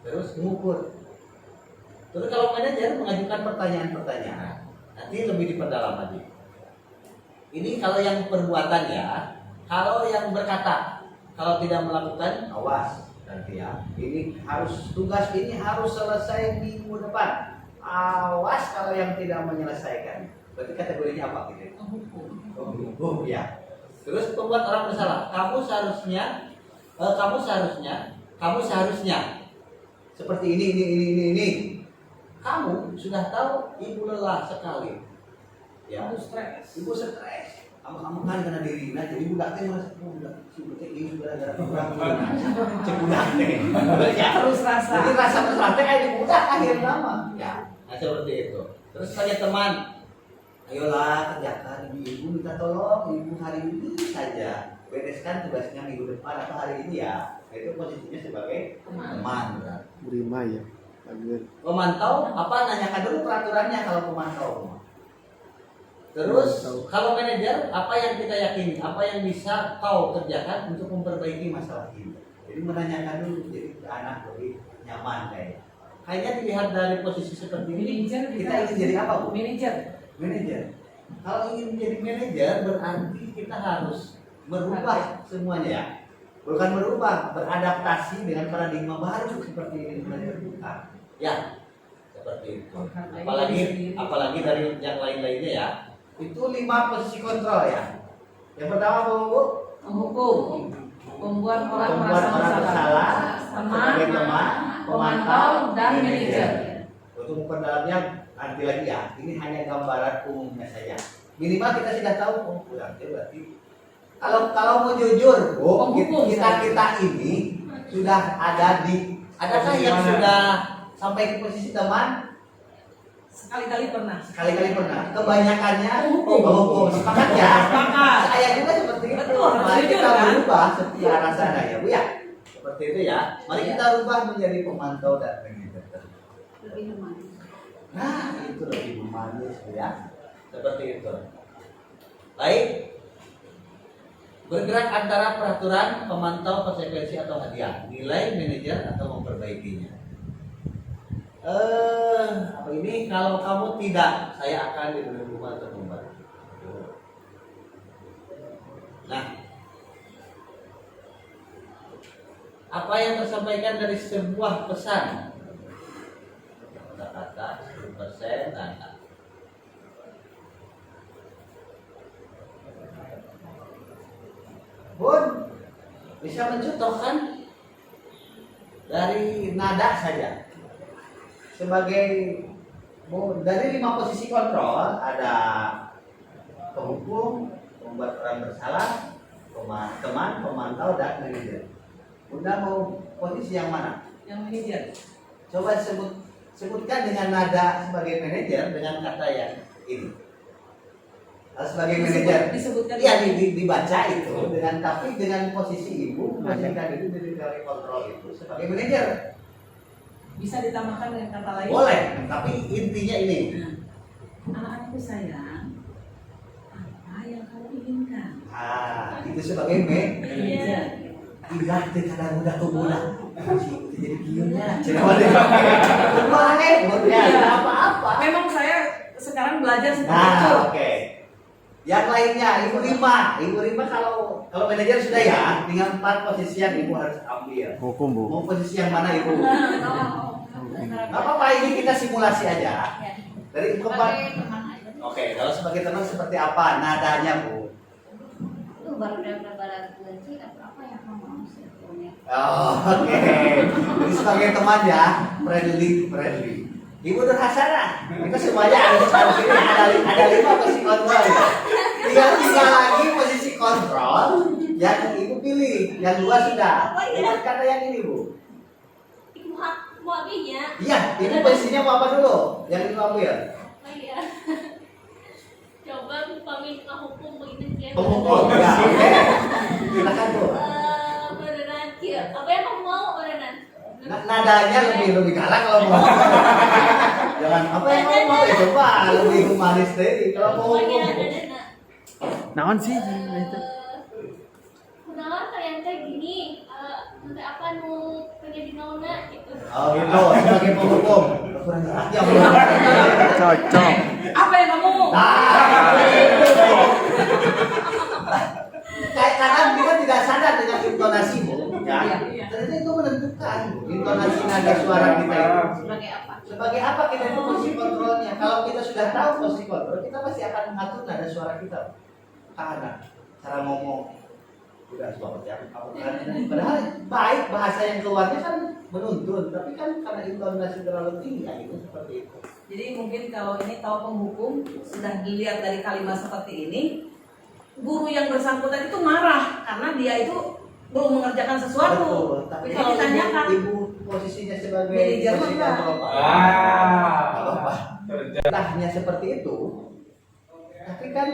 Terus mengukur. Terus kalau manajer mengajukan pertanyaan-pertanyaan, nanti lebih diperdalam lagi. Ini kalau yang perbuatan ya. Kalau yang berkata, kalau tidak melakukan, awas nanti ya. Ini tugas ini harus selesai minggu depan. Awas kalau yang tidak menyelesaikan. Berarti kategorinya apa gitu? Penghukum ya. Terus pembuat orang bersalah. Kamu seharusnya seperti ini. Kamu sudah tahu ibu lelah sekali. Ya. Ibu stres. Kamu kan kena diri, nah jadi budak teh merasa budak si budak ini gara-gara kurang cek budak teh. Terus rasa. Jadi rasa bersalah teh kayak di budak akhir lama. Ya, nah seperti itu. Terus tanya teman, ayolah kerjakan ibu minta tolong ibu hari ini saja bereskan tugasnya minggu depan atau hari ini ya. Itu posisinya sebagai teman. Berima ya. Pemantau apa nanyakan dulu peraturannya kalau pemantau. Terus kalau manajer apa yang kita yakini, apa yang bisa kau kerjakan untuk memperbaiki masalah ini. Jadi menanyakan dulu, jadi anak lebih nyaman kayaknya dilihat dari posisi seperti ini. Manajer Kita ingin jadi apa, Bu? Manajer. Kalau ingin menjadi manajer berarti kita harus merubah semuanya ya. Bukan merubah, beradaptasi dengan paradigma baru seperti ini bukan. Ya, seperti itu. Apalagi dari yang lain-lainnya ya. Itu 5 posisi kontrol ya. Yang pertama Bu, Menghukum, membuat orang membuat orang merasa bersalah, sebagai teman, teman, pemantau, dan manajer. Untuk memperdalamnya nanti lagi ya. Ini hanya gambaran umumnya saja. Minimal kita sudah tahu berarti. Kalau mau jujur, Bu, kita ini sudah ada di. Adakah yang sudah sampai ke posisi teman? Sekali-kali pernah. Kebanyakannya sepakat ya. Sepakat. Saya juga seperti itu. Betul, Mari jujur, kita kan? berubah seperti arah sana ya, Bu ya. seperti itu ya. Mari kita rubah menjadi pemantau dan manajer. Lebih humanis. Nah, itu lebih humanis ya. Seperti itu. Baik. Bergerak antara peraturan, pemantau, konsekuensi atau hadiah, nilai, manajer atau memperbaikinya. Apa ini? Kalau kamu tidak, saya akan diberi rumah untuk membantu. Nah, apa yang tersampaikan dari sebuah pesan? Kata-kata 10% data. Bun, bisa mencontohkan dari nada saja. Sebagai dari 5 posisi kontrol ada penghukum, pembuat orang bersalah, teman, pemantau, dan manajer. Bunda mau posisi yang mana? Yang manajer. Coba sebutkan dengan nada sebagai manajer dengan kata yang ini. Sebagai manajer. Disebutkan. Iya, dibaca itu dengan tapi dengan posisi ibu memposisikan itu dari kontrol itu sebagai manajer. Bisa ditambahkan dengan kata lain. Boleh, tapi intinya ini. Anak-anakku sayang, apa yang kamu inginkan? Itu sebagai Manajer. Ingat kadang udah muda. Itu jadi kiumnya. Apa-apa. Memang saya sekarang belajar seperti itu. Oke. Yang lainnya, Ibu Rima kalau manajer sudah ya, tinggal 4 posisi yang Ibu harus ambil. Hukum, Bu. Mau posisi yang mana Ibu? Gak apa-apa, ini kita simulasi aja. Dari Ibu Sebagai teman aja. Oke, kalau sebagai teman seperti apa nadanya, Bu? Itu baru dapat gaji apa yang kamu mau sebetulnya. Oke. Jadi sebagai teman ya, friendly. Ibu Nurhasana, kita semuanya ada di sini ada 5 posisi kontrol ya. Tinggal lagi posisi kontrol yang Ibu pilih, yang 2 sudah. Bukan kata yang ini, Bu. Ibu hak mau abinya. Iya, Ibu posisinya mau apa dulu? Yang Ibu ambil. Oh iya. Coba paminta hukum begitu ya. Pemukul. Ya, oke. Silakan, Bu. Beneran kia. Apa yang kamu mau beneran? Nadanya lebih galak kalau mau. Jangan apa yang kamu mau ya coba lebih humanis deh. Kalau mau Semuanya hukum. ada nak. Naon sih? Kunaon kalian teh gini, nanti apa nu pengen dinaona gitu. Oh gitu, sebagai penghukum. Kurang hati aku. Cocok. Apa yang kamu? Kadang kita tidak sadar dengan intonasi, Bu. Ya. Iya. Ternyata itu menentukan intonasi nada suara kita itu. Sebagai apa? Sebagai apa kita itu posisi kontrolnya? Kalau kita sudah tahu posisi kontrol, kita pasti akan mengatur nada suara kita. Karena cara ngomong udah seperti apa kan? Padahal baik bahasa yang keluarnya kan menuntun, tapi kan karena intonasi terlalu tinggi, ya itu seperti itu. Jadi mungkin kalau ini tahu penghukum sudah dilihat dari kalimat seperti ini, guru yang bersangkutan itu marah karena dia itu belum mengerjakan sesuatu. Betul. Tapi Jadi kalau ditanyakan. ibu posisinya sebagai Manajer posisi enggak. kontrol, Pak. Apa? Nah, seperti itu. Tapi kan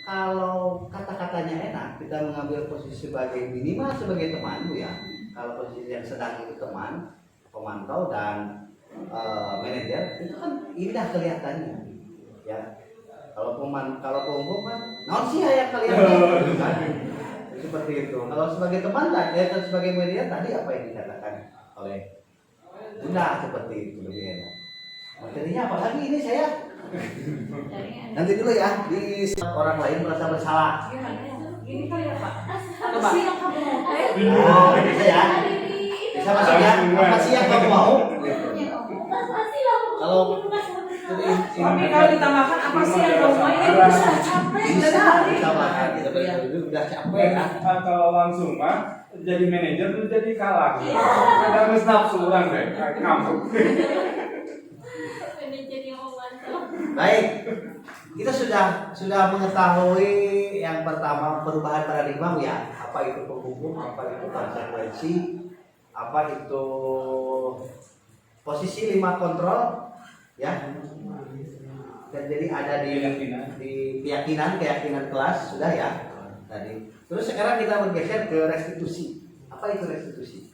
kalau kata-katanya enak, kita mengambil posisi sebagai minimal sebagai teman, Bu ya. Kalau posisi yang sedang itu teman, pemantau dan manajer, itu kan indah kelihatannya. Ya. Kalau penghukum kan, naon sih yang kalian kan? Seperti itu. Kalau sebagai teman tadi, atau sebagai manajer tadi apa yang dikatakan oleh Bunda seperti itu lebih enak. Materinya apalagi ini saya nanti dulu ya di orang lain merasa bersalah. Gini kali ya Pak. Apa sih yang kamu mau? Bisa ya. Bisa masuk ya. Apa sih yang kamu mau? Pasti lah. Kalau Tapi kalau ditambahkan apa sih yang kamu mau? Ini bisa capek bisa dari hari. bisa makan kita itu udah capek kan. Kalau langsung mah jadi manajer tuh jadi kalah. Kadang harus nafsu orang deh, kampung. Manajer yang memantau. Baik. Kita sudah mengetahui yang pertama perubahan paradigma ya. Apa itu penghukum, apa itu konsekuensi, apa itu posisi 5 kontrol ya. Dan jadi ada di keyakinan kelas sudah ya tadi. Terus sekarang kita bergeser ke restitusi. Apa itu restitusi?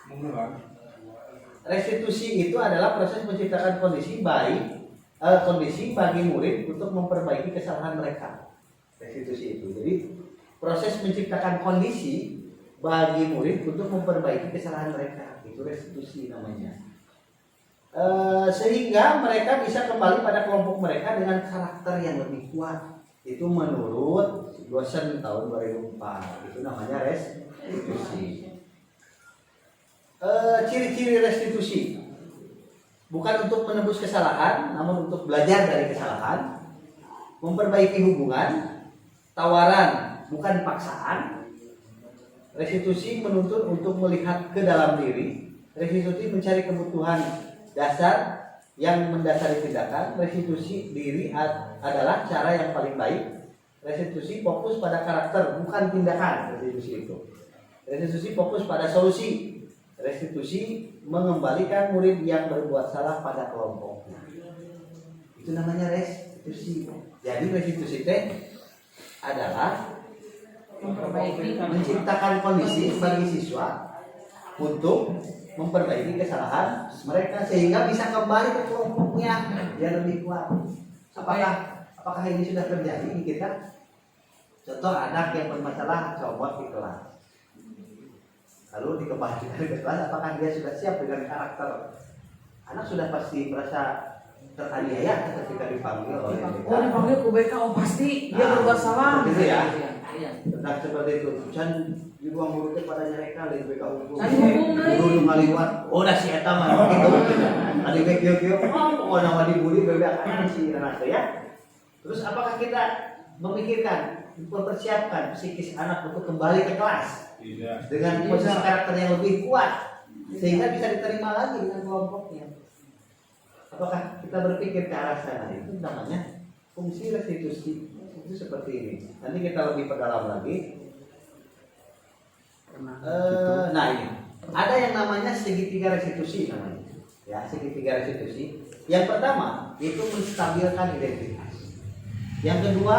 Mengulang. Restitusi itu adalah proses menciptakan kondisi bagi murid untuk memperbaiki kesalahan mereka. Restitusi itu. Jadi proses menciptakan kondisi bagi murid untuk memperbaiki kesalahan mereka. Itu restitusi namanya. Sehingga mereka bisa kembali pada kelompok mereka dengan karakter yang lebih kuat. Itu menurut dosen tahun 2004. Itu namanya restitusi. Ciri-ciri restitusi bukan untuk menebus kesalahan, namun untuk belajar dari kesalahan, memperbaiki hubungan, tawaran bukan paksaan. Restitusi menuntut untuk melihat ke dalam diri. Restitusi mencari kebutuhan dasar yang mendasari tindakan. Restitusi diri adalah cara yang paling baik. Restitusi fokus pada karakter bukan tindakan. Restitusi itu. Restitusi fokus pada solusi. Restitusi mengembalikan murid yang berbuat salah pada kelompoknya. Itu namanya restitusi. Jadi restitusi teh adalah menciptakan kondisi bagi siswa untuk memperbaiki kesalahan mereka sehingga bisa kembali ke kelompoknya yang lebih kuat. Apakah ini sudah terjadi di kita? Contoh anak yang bermasalah comot di kelas. Lalu dikembalikan ke kelas, apakah dia sudah siap dengan karakter? Anak sudah pasti merasa teraniaya ketika dipanggil oleh BK. Oh, dipanggil ke BK, oh pasti dia berbuat salah. Gitu ya. Iya. Tentang seperti itu. Can di ruang guru teh pada nyereka di BK hukum. Can hukum deui. Guru nu ngaliwat. Oh, da si eta mah gitu. Adi bae kieu-kieu, oh nama dibully bebek anak si anak teh ya. Terus apakah kita memikirkan, mempersiapkan psikis anak untuk kembali ke kelas? Tidak. Dengan posisi karakter yang lebih kuat sehingga bisa diterima lagi dengan kelompoknya. Apakah kita berpikir ke arah sana? Itu namanya fungsi restitusi. Itu seperti ini. Nanti kita lebih perdalam lagi. Nah ini ada yang namanya segitiga restitusi namanya. Ya, segitiga restitusi. Yang pertama itu menstabilkan identitas. Yang kedua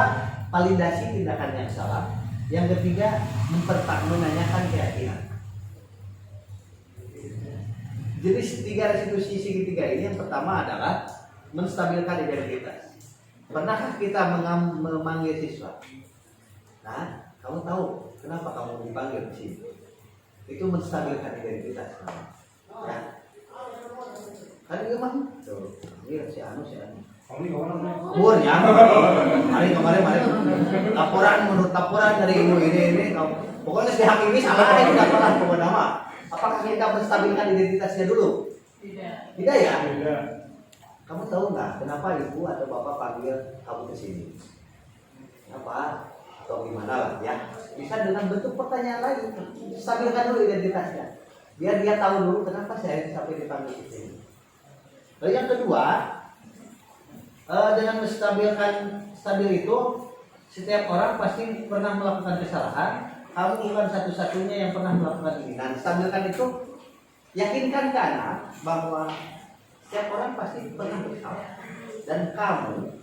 validasi tindakan yang salah. Yang ketiga menanyakan keyakinan. Jenis tiga restitusi segitiga ini yang pertama adalah menstabilkan identitas. Pernahkah kita memanggil siswa? Nah, kamu tahu kenapa kamu dipanggil ke sini? Itu menstabilkan identitas. Ya. Kan itu mah tuh, ini si Anu. Umurnya, kemarin laporan menurut laporan dari ibu ini pokoknya si hakimi salah itu laporan pokoknya nama. Apakah kita menstabilkan identitasnya dulu? Tidak ya? Tidak. Kamu tahu nggak kenapa ibu atau bapak panggil kamu ke sini? Kenapa? Atau gimana lah ya? Bisa dengan bentuk pertanyaan lagi. Stabilkan dulu identitasnya. Biar dia tahu dulu kenapa saya sampai dipanggil ke sini. Lalu yang kedua, dengan stabil itu setiap orang pasti pernah melakukan kesalahan. Kamu bukan satu-satunya yang pernah melakukan ini. Nah, stabilkan itu yakinkan ke anak bahwa setiap orang pasti pernah bersalah dan kamu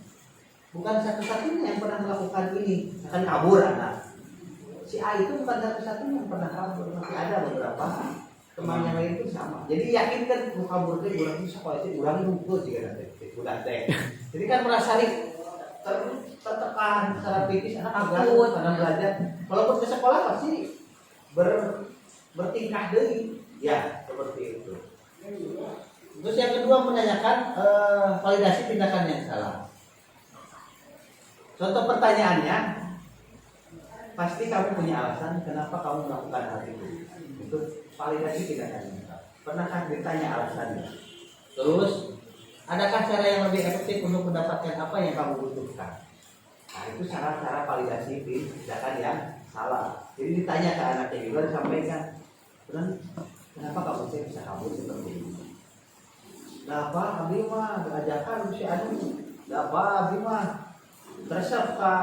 bukan satu-satunya yang pernah melakukan ini. Akan kabur anak. Si A itu bukan satu-satunya yang pernah kabur, masih ada beberapa teman yang lain itu sama. Jadi yakinkan mau kabur teh urang itu sekolah itu urang nunggu juga nanti udah teh. Jadi kan merasa tertekan secara psikis anak takut karena belajar. Walaupun ke sekolah pasti bertingkah deui. Ya, seperti itu. Terus yang kedua menanyakan validasi tindakan yang salah. Contoh pertanyaannya, pasti kamu punya alasan kenapa kamu melakukan hal itu. Itu validasi tindakan yang salah. Pernahkah ditanya alasannya? Terus, adakah cara yang lebih efektif untuk mendapatkan apa yang kamu butuhkan? Nah, itu cara-cara validasi tindakan yang salah. Jadi ditanya ke anaknya juga disampaikan, kenapa kamu bisa kabur seperti ini? Nah, apa? Abdi mah diajakan si Anu. Nah, apa? Abdi mah teresep ke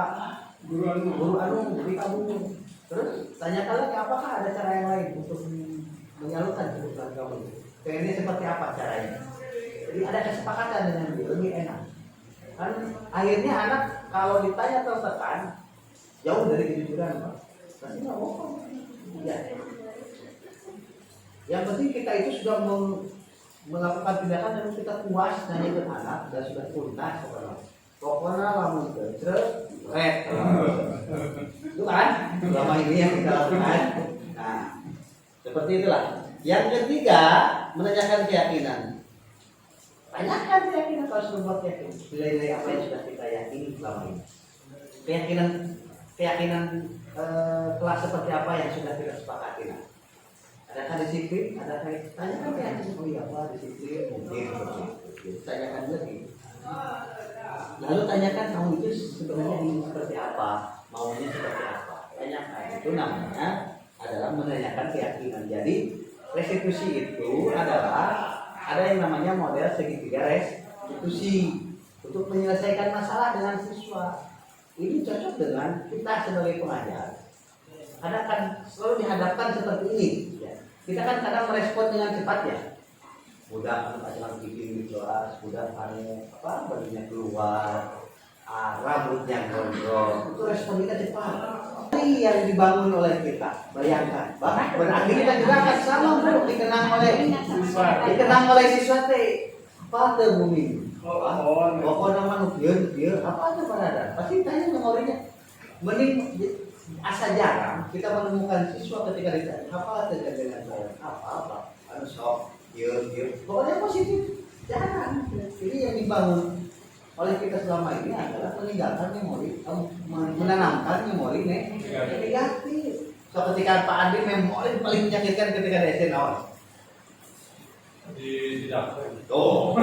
guru Anu jadi kabur. Terus tanyakan lagi apakah ada cara yang lain untuk menyalurkan kebutuhan kamu? Ini seperti apa caranya? Jadi ada kesepakatan dengan dia lebih enak. Kan akhirnya anak kalau ditanya tertekan jauh dari kejujuran, Pak. Pasti nggak bohong. Ya. Yang penting kita itu sudah melakukan tindakan dan kita puas nanya ke anak dan sudah tuntas pokoknya lamun kecil itu kan selama ini yang kita lakukan. Nah seperti itulah. Yang ketiga, menanyakan keyakinan. Tanyakan keyakinan kalau sudah buat yakin nilai-nilai apa yang sudah kita yakini selama ini. Keyakinan kelas seperti apa yang sudah kita sepakati. Nah, adakah disiplin? Adakah tanyakan keyakinan? Oh iya Pak, disiplin mungkin seperti itu. Tanyakan lagi. Lalu tanyakan kamu itu sebenarnya ingin seperti apa, maunya seperti apa. Tanyakan. Itu namanya adalah menanyakan keyakinan. Jadi restitusi itu adalah ada yang namanya model segitiga restitusi untuk menyelesaikan masalah dengan siswa. Ini cocok dengan kita sebagai pengajar. Ada kan selalu dihadapkan seperti ini. Ya. Kita kan kadang merespon dengan cepat ya. Mudah acara bikin di kelas, mudah bajunya keluar, rambutnya gondrong. Itu respon kita cepat. Ini yang dibangun oleh kita. Bayangkan. Berarti kita juga akan sama bro dikenang oleh siswa teh. Apa tuh bumi? Pokoknya manusia dia apa tuh berada? Pasti tanya memorinya. Mending asa jarang kita menemukan siswa ketika ditanya apa dengan saya apa anu sok dia pokoknya positif jarang. Jadi yang dibangun oleh kita selama ini adalah meninggalkan memori, menanamkan memori negatif. So ketika Pak Andi memori paling menyakitkan ketika di SNO. Di dapur. Oh.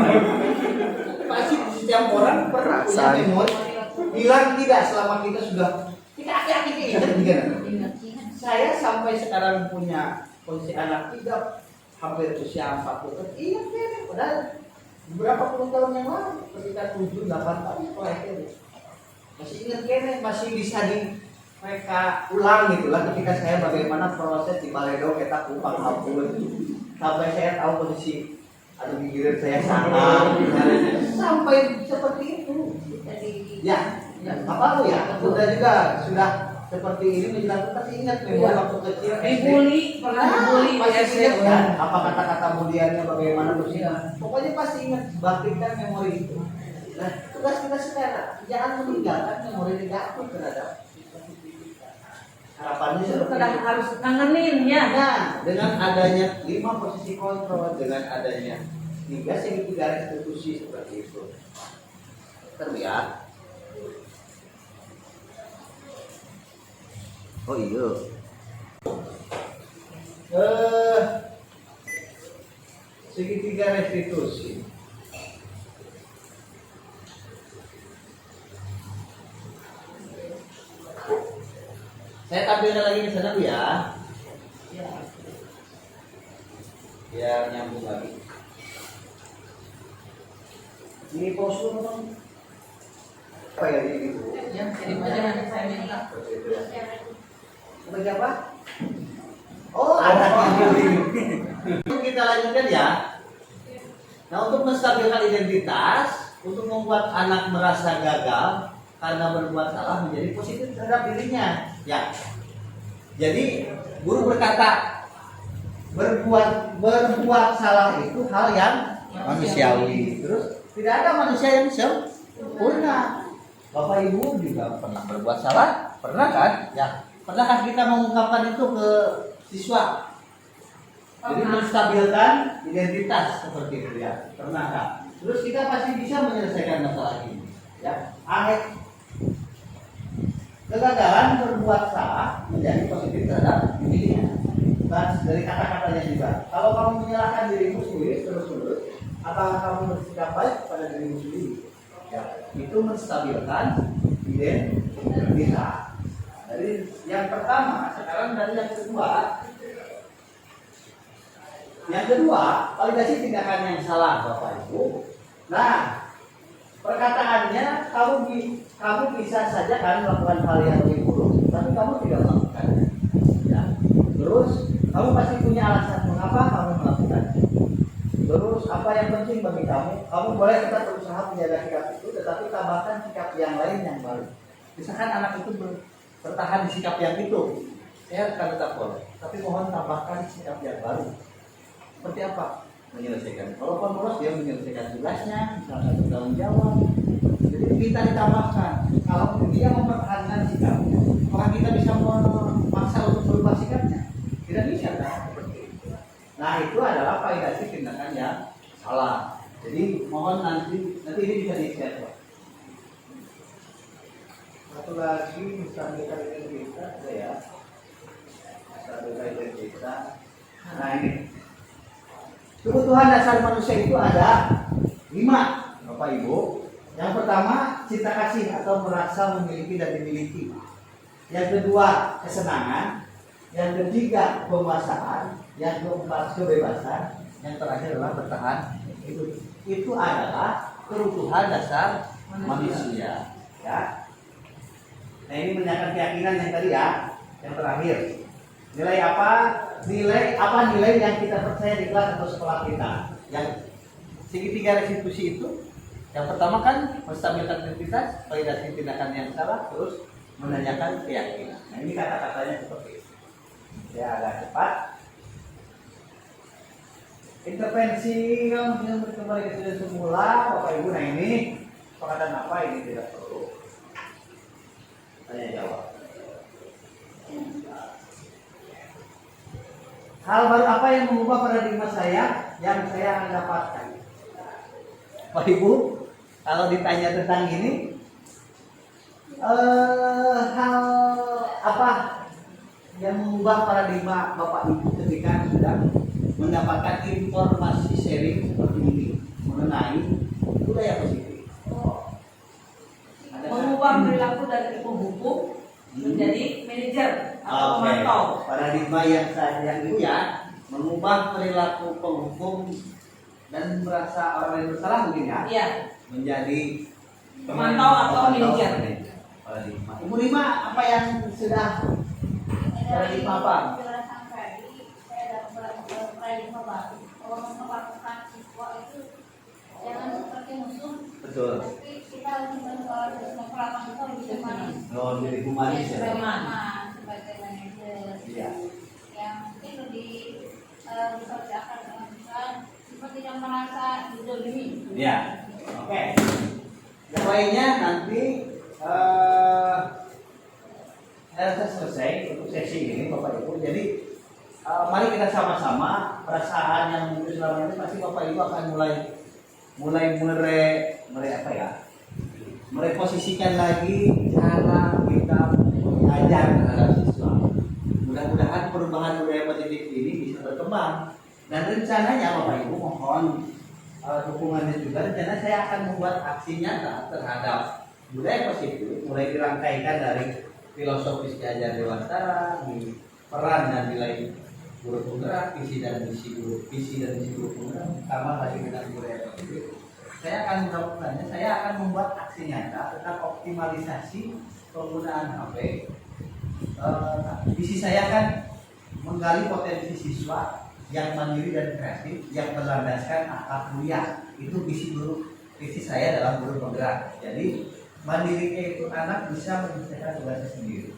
Pasti setiap orang pernah punya memori. Hilang tidak selama kita sudah kita akhir-akhir ingat. Saya sampai sekarang punya posisi anak 3 hampir usia 40 tahun. Ingat kan? Padahal beberapa puluh tahun yang lalu ketika 7-8 tahun sekolah SD masih ingat kene, masih bisa mereka ulang gitu lah ketika saya bagaimana proses di Baledo kita kupang hapus sampai saya tahu posisi gigiran saya salah sampai seperti itu ya apa lu ya sudah seperti ini menjelaskan pasti ingat memori waktu kecil dibully masih ingat kan apa kata-kata kemudiannya bagaimana bersihkan pokoknya pasti ingat bangkitkan memori itu. Nah tugas kita sekarang jangan meninggalkan memori negatif terhadap harapannya kadang harus kangenin ya. Nah dengan adanya 5 posisi kontrol dengan adanya 3 segitiga restitusi seperti itu terlihat. Oh iya. Segitiga restitusi. Saya tampilkan lagi di sana Bu ya. Biar nyambung lagi. Ini postur dong. Apa ya ini Bu? Ya, jadi pelajaran saya minta. Sebagai apa? Oh, ada Untuk kita lanjutkan ya. Nah, untuk menstabilkan identitas, untuk membuat anak merasa gagal karena berbuat salah menjadi positif terhadap dirinya. Ya. Jadi, guru berkata berbuat salah itu hal yang manusiawi. Terus tidak ada manusia yang sempurna. Bapak Ibu juga pernah berbuat salah? Pernah kan? Ya. Pernahkah kita mengungkapkan itu ke siswa? Jadi menstabilkan identitas seperti itu ya. Pernahkah? Terus kita pasti bisa menyelesaikan masalah ini. Ya. Kegagalan berbuat salah menjadi positif terhadap dirinya. Dan dari kata-katanya juga. Kalau kamu menyalahkan dirimu sendiri terus-menerus, apakah kamu bersikap baik kepada dirimu sendiri? Ya. Itu menstabilkan identitas. Dari yang pertama, sekarang dari yang kedua. Yang kedua, validasi tindakan yang salah Bapak Ibu. Nah, perkataannya kamu bisa saja kan melakukan hal yang lebih buruk, tapi kamu tidak melakukannya. Ya. Terus kamu pasti punya alasan mengapa kamu melakukannya. Terus apa yang penting bagi kamu? Kamu boleh tetap berusaha menjaga sikap itu, tetapi tambahkan sikap yang lain yang baru. Misalkan anak itu bertahan di sikap yang itu, saya akan tetap boleh. Tapi mohon tambahkan sikap yang baru. seperti apa menyelesaikan. Kalau pengurus dia menyelesaikan tugasnya, salah satu tanggung jawab. Jadi kita ditambahkan. Kalau dia mempertahankan sikapnya, maka kita bisa memaksa untuk berubah sikapnya. Tidak bisa kan? Seperti itu. Nah itu adalah validasi tindakan yang salah. Jadi mohon nanti ini bisa di-share Pak. Satu lagi misalnya kita ada ya. Satu kaitan kita. Nah ini kebutuhan dasar manusia itu ada 5, Bapak Ibu. Yang pertama cinta kasih atau merasa memiliki dan dimiliki. Yang kedua kesenangan. Yang ketiga penguasaan. Yang keempat kebebasan. Yang terakhir adalah bertahan. Itu adalah kebutuhan dasar manusia. Ya. Nah ini menyatakan keyakinan yang tadi ya. Yang terakhir. Nilai apa yang kita percaya di kelas atau sekolah kita? Yang segitiga restitusi itu, yang pertama kan menstabilkan identitas, validasi tindakan yang salah, terus menanyakan keyakinan. Nah ini kata-katanya seperti itu. Ya agak cepat. Intervensi yang kembali ke sudut semula, Bapak Ibu. Nah ini perkataan apa ini tidak perlu tanya jawab. Hal baru apa yang mengubah paradigma saya yang saya akan dapatkan? Pak Ibu, kalau ditanya tentang ini, hal apa yang mengubah paradigma Bapak Ibu ketika sudah mendapatkan informasi sharing seperti ini mengenai budaya positif? Mengubah perilaku dari penghukum menjadi manajer atau pemantau. Paradigma yang itu ya, mengubah perilaku penghukum dan merasa orang lain bersalah mungkin ya. Iya. Menjadi Pemantau atau manajer. Paradigma. Ibu Rima, apa yang sudah paradigma apa? Saya dapat paradigma baru. Kalau memperlakukan siswa itu jangan seperti musuh. Betul. Tapi kita harus memperlakukan itu lebih humanis. Oh, jadi humanis ya. Sebagai manajer. Iya. Yang mungkin lebih dikerjakan dengan besar, seperti yang merasa didolimi. Iya. Oke. Yang lainnya nanti saya selesai untuk sesi ini Bapak Ibu. Jadi mari kita sama-sama perasaan yang mungkin selama ini pasti Bapak Ibu akan mulai mereposisikan lagi cara kita mengajar terhadap siswa. Mudah-mudahan perubahan budaya positif ini bisa berkembang. Dan rencananya Bapak Ibu mohon dukungannya juga. Rencana saya akan membuat aksi nyata terhadap budaya positif, mulai dirangkaikan dari filosofis diajar dewasa, di peran dan nilai guru penggerak, visi dan misi guru penggerak, sama lagi dengan budaya positif. Saya akan melakukannya. Saya akan membuat aksi nyata tentang optimalisasi penggunaan HP. Visi saya kan menggali potensi siswa yang mandiri dan kreatif, yang berlandaskan akhlak mulia. Itu visi saya dalam guru penggerak. Jadi mandirinya itu anak bisa menyelesaikan tugasnya sendiri.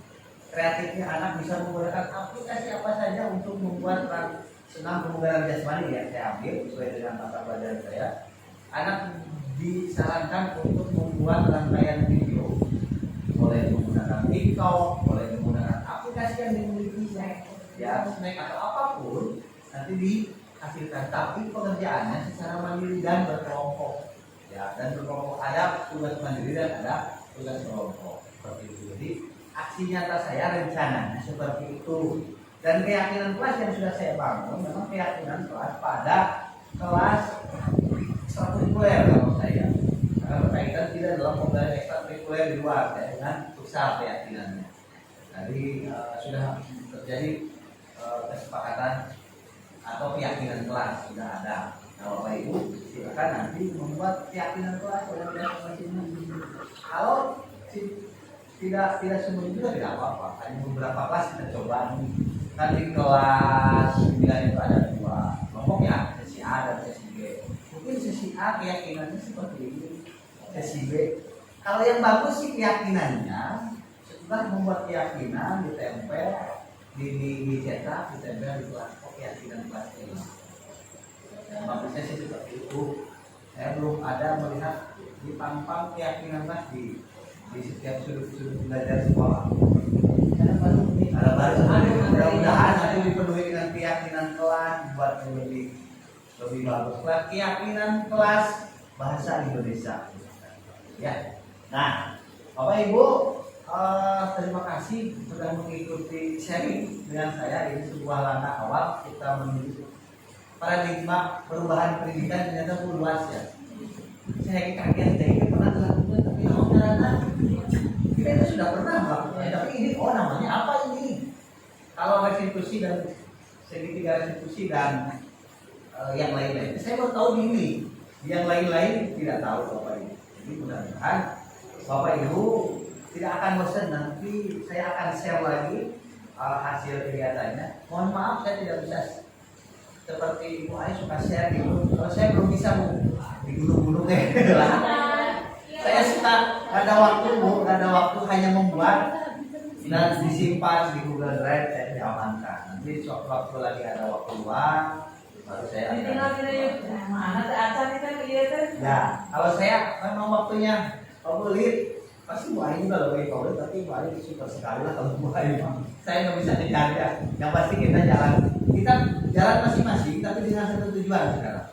Kreatifnya anak bisa menggunakan aplikasi apa saja untuk membuat senam kebugaran jasmani yang saya ambil sesuai dengan mata pelajaran saya. Anak disarankan untuk membuat rangkaian video, boleh menggunakan TikTok, boleh menggunakan aplikasi yang dimiliki ya, Snack atau apapun, nanti dihasilkan. Tapi pengerjaannya secara mandiri dan berkelompok. Ya, dan berkelompok, ada tugas mandiri dan ada tugas kelompok seperti itu. Jadi aksi nyata saya rencananya seperti itu. Dan keyakinan kelas yang sudah saya bangun memang keyakinan kelas pada kelas ekstrakurikuler kalau saya, karena berkaitan tidak dalam pembelajaran ekstrakurikuler di luar ya, dengan pusat keyakinannya. Jadi sudah terjadi kesepakatan atau keyakinan kelas sudah ada. Nah, Bapak Ibu silakan nanti membuat keyakinan kelas oleh masing-masing. Kalau tidak semua juga tidak apa-apa. Hanya beberapa kelas kita coba. Nanti kelas 9 itu ada 2 kelompok ya, sesi A dan sesi B. Mungkin sesi A keyakinannya seperti ini, sesi B. Kalau yang bagus sih keyakinannya, setelah membuat keyakinan ditempel, dicetak, ditempel di kelas keyakinan kelas ini. saya sih seperti itu. Saya belum ada melihat ditampang keyakinan Mas di setiap sudut-sudut belajar sekolah. Ada baru. Mudah-mudahan nanti dipenuhi dengan keyakinan kelas, buat lebih bagus. Keyakinan kelas bahasa Indonesia. Ya. Nah, Bapak Ibu, terima kasih sudah mengikuti sharing dengan saya. Ini sebuah langkah awal kita menuju paradigma perubahan pendidikan ternyata luas ya. Saya kaget, saya pernah melakukan, tapi ternyata kita itu sudah pernah melakukan. Tapi ini namanya apa ini? Kalau restitusi dan segitiga restitusi dan yang lain-lain, saya baru tahu ini. Yang lain-lain tidak tahu Bapak Ibu. Jadi mudah-mudahan Bapak Ibu tidak akan bosan, nanti saya akan share lagi hasil kegiatannya. Mohon maaf saya tidak bisa seperti Ibu Ai suka share di grup. Kalau saya belum bisa di gunung-gunung saya suka ada waktu Bu, ada waktu hanya membuat dan disimpan di Google Drive, saya diamankan. Nanti waktu lagi ada waktu luang baru saya ya, kalau saya memang waktunya favorit pasti Bu Ai juga lebih favorit, tapi Bu Ai super sekali lah kalau Bu Ai. Saya nggak bisa dijaga. Yang pasti kita jalan masing-masing, tapi dengan satu tujuan sekarang.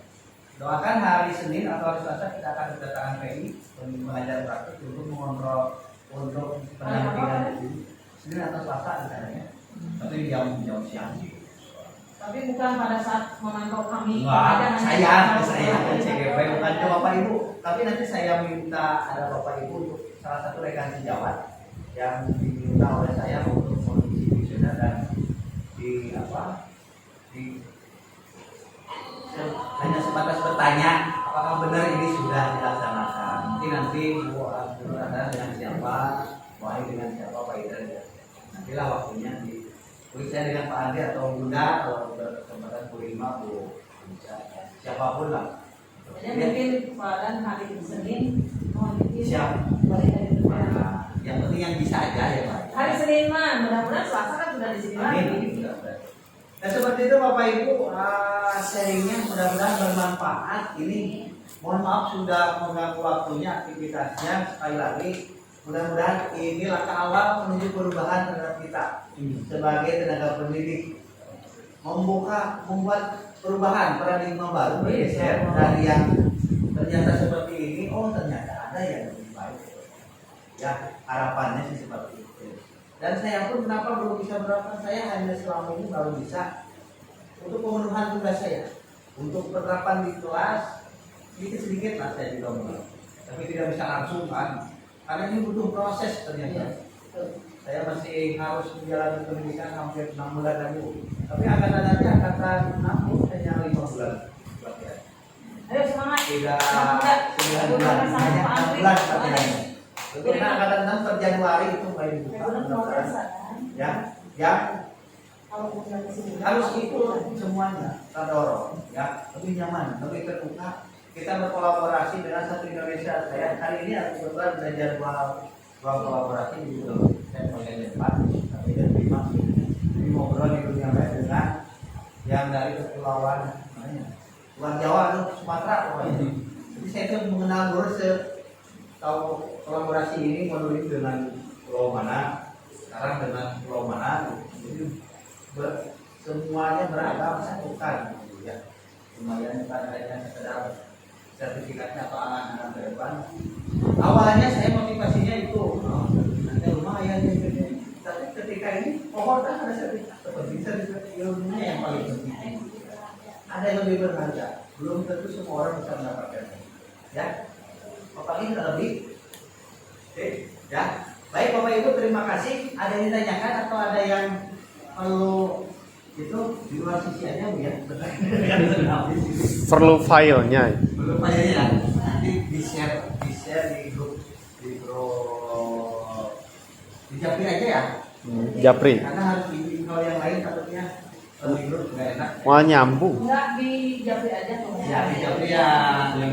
Doakan hari Senin atau hari Selasa kita akan kedatangan PI untuk mengajar praktik untuk mengontrol untuk pendampingan itu. Senin atau Selasa misalnya, tapi jam siang. Tapi bukan pada saat memantau kami. Enggak, saya CGP bukan cuma Bapak Ibu, tapi nanti saya minta ada Bapak Ibu untuk salah satu rekan sejawat yang diminta oleh saya untuk mengisi visioner dan hanya sebatas bertanya apakah benar ini sudah dilaksanakan. Nanti Bu ada dengan siapa, Bu Ai dengan siapa, Pak Ida. Nantilah waktunya boleh saya dengan Pak Andi atau Bunda kalau berkesempatan Bu Rima, Bu siapapun lah. Jadi mungkin pada hari Senin Siap. Yang penting yang bisa aja ya Pak. Hari Senin mah, mudah-mudahan Selasa kan sudah di sini lagi. Nah seperti itu Bapak Ibu, sharingnya mudah-mudahan bermanfaat. Ini mohon maaf sudah mengganggu waktunya aktivitasnya. Sekali lagi mudah-mudahan ini langkah awal menuju perubahan terhadap kita sebagai tenaga pendidik, membuat perubahan paradigma baru bergeser dari yang ternyata seperti ini, ternyata ada yang lebih baik. Ya harapannya sih seperti itu. Dan saya pun kenapa belum bisa berapa, saya hanya selama ini baru bisa untuk pemenuhan tugas saya, untuk penerapan di kelas sedikit lah saya juga mulai, tapi tidak bisa langsung kan, karena ini butuh proses ternyata. Saya masih harus menjalani pendidikan hampir 6 bulan lagi, tapi angkatan nanti angkatan 6 hanya 5 bulan. Ayo semangat. 9 bulan, hanya 6 bulan katanya. Untuk angkatan 6 per Januari itu mulai dibuka. Ya, yang harus ikut semuanya, kita dorong, ya, lebih nyaman, lebih terbuka. Kita berkolaborasi dengan satu Indonesia. Saya hari ini aku kebetulan belajar dua kolaborasi di saya bagian depan, tapi dan Bima ini ngobrol di dunia maya dengan yang dari kepulauan Luar Jawa atau Sumatera pokoknya. Jadi saya itu mengenal dulu tahu kolaborasi ini menurut dengan pulau mana, sekarang dengan pulau mana. Jadi semuanya beragam satukan, ya. Lumayan bukan hanya sekedar sertifikatnya atau anak-anak ke depan. Awalnya saya motivasinya itu, nanti lumayan ya. Tapi ketika ini pohon kan ada sertifikat, seperti sertifikat ilmunya yang paling penting. Ada yang lebih berharga, belum tentu semua orang bisa mendapatkannya. Ya, Bapak ini lebih, oke, ya. Baik Bapak Ibu, terima kasih. Ada yang ditanyakan atau ada yang perlu itu di luar sisi aja Bu ya? Perlu filenya. Belum filenya, nanti di share di grup di Japri aja ya. Japri. Karena harus di kalau yang lain takutnya di grup nggak enak. Mau nyambung. Enggak di Japri aja tuh. Ya di Japri ya, yang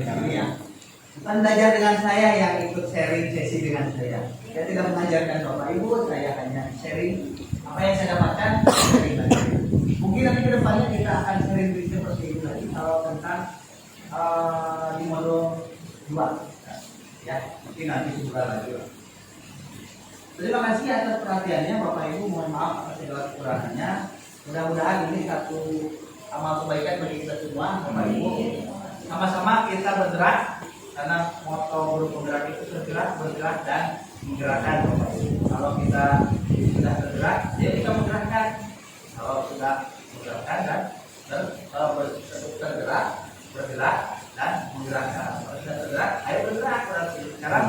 Japri ya. Bukan belajar dengan saya yang ikut sharing sesi dengan saya. Saya tidak mengajarkan Bapak Ibu, saya hanya sharing apa yang saya dapatkan. Mungkin nanti ke depannya kita akan sering video seperti itu lagi. tentang di modul 2. Ya, mungkin nanti sebulan lagi. Terima kasih atas perhatiannya Bapak Ibu, mohon maaf atas segala kekurangannya. Mudah-mudahan ini satu amal kebaikan bagi kita semua Bapak Ibu. Sama-sama kita bergerak karena moto grup penggerak itu bergerak dan menggerakkan Bapak Ibu. Kalau kita sudah bergerak, ya kita menggerakkan. Kalau sudah menggerakkan dan bergerak dan menggerakkan. Kalau sudah bergerak, ayo bergerak. Sekarang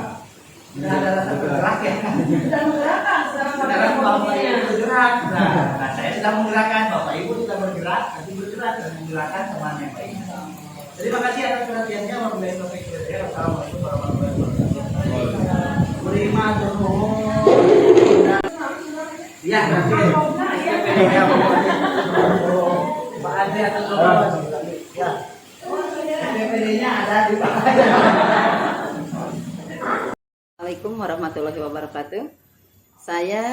sudah ada rasa bergerak ya. Sudah menggerakkan Sekarang Bapak Ibu bergerak. Nah, saya sedang menggerakkan, Bapak Ibu sudah bergerak, nanti bergerak dan menggerakkan teman yang baik. Terima kasih atas perhatiannya. Wabillahi taufiq wal hidayah. Wassalamualaikum warahmatullahi wabarakatuh. Terima kasih. Ya, nanti. Pak Ade atau ya. PPD-nya ada di Pak. Assalamualaikum warahmatullahi wabarakatuh. Saya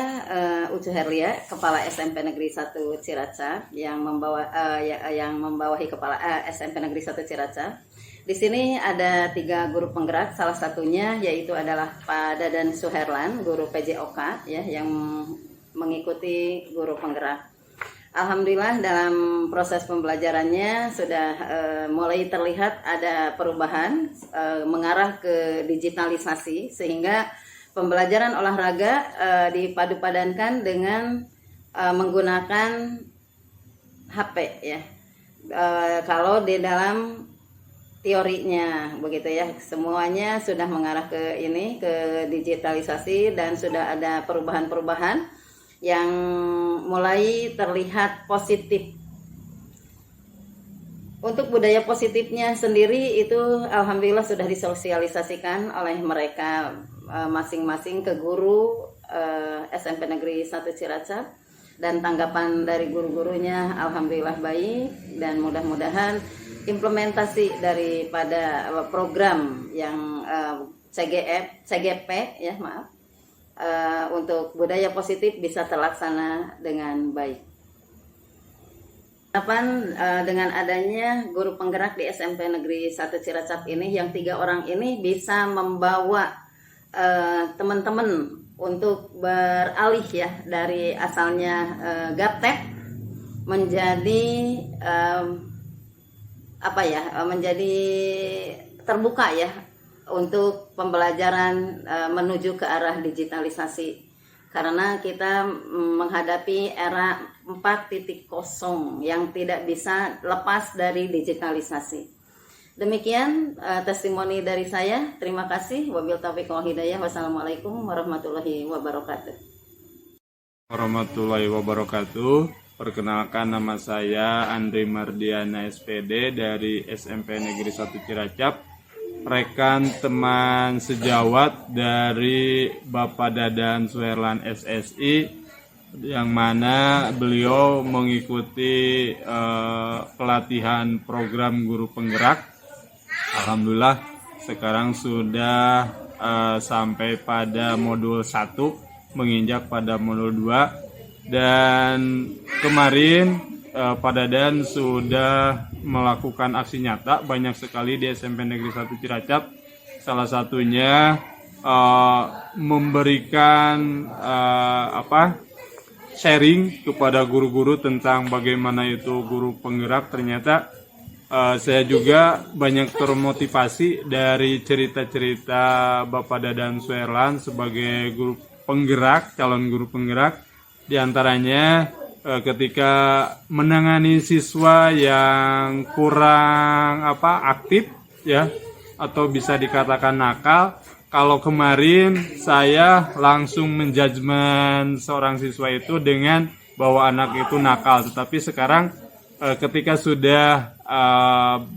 Ucu Herlia, Kepala SMP Negeri 1 Ciracap yang membawahi Kepala SMP Negeri 1 Ciracap. Di sini ada 3 guru penggerak, salah satunya yaitu adalah Pak Dadan Suherlan, guru PJOK ya, yang mengikuti guru penggerak. Alhamdulillah dalam proses pembelajarannya sudah mulai terlihat ada perubahan mengarah ke digitalisasi, sehingga pembelajaran olahraga dipadu-padankan dengan menggunakan HP ya. Kalau di dalam teorinya begitu ya, semuanya sudah mengarah ke ini, ke digitalisasi, dan sudah ada perubahan-perubahan yang mulai terlihat positif. Untuk budaya positifnya sendiri itu alhamdulillah sudah disosialisasikan oleh mereka masing-masing ke guru SMP Negeri 1 Ciracap, dan tanggapan dari guru-gurunya alhamdulillah baik, dan mudah-mudahan implementasi daripada program yang CGP ya maaf, untuk budaya positif bisa terlaksana dengan baik. Harapan dengan adanya guru penggerak di SMP Negeri 1 Ciracap ini, yang 3 orang ini bisa membawa teman-teman untuk beralih ya dari asalnya gaptek menjadi menjadi terbuka ya untuk pembelajaran menuju ke arah digitalisasi, karena kita menghadapi era 4.0 yang tidak bisa lepas dari digitalisasi. Demikian testimoni dari saya. Terima kasih. Wabillahi taufiq wal hidayah. Wassalamualaikum warahmatullahi wabarakatuh. Warahmatullahi wabarakatuh. Perkenalkan, nama saya Andri Mardiana SPD dari SMP Negeri 1 Ciracap, rekan teman sejawat dari Bapak Dadan Suherlan SSI, yang mana beliau mengikuti pelatihan program guru penggerak. Alhamdulillah sekarang sudah sampai pada modul 1, menginjak pada modul 2, dan kemarin Pak Dadan sudah melakukan aksi nyata banyak sekali di SMP Negeri 1 Ciracap. Salah satunya memberikan sharing kepada guru-guru tentang bagaimana itu guru penggerak. Ternyata saya juga banyak termotivasi dari cerita-cerita Bapak Dadan Suherlan sebagai guru penggerak, calon guru penggerak. Di antaranya ketika menangani siswa yang kurang aktif ya, atau bisa dikatakan nakal. Kalau kemarin saya langsung menjudgment seorang siswa itu dengan bahwa anak itu nakal, tetapi sekarang ketika sudah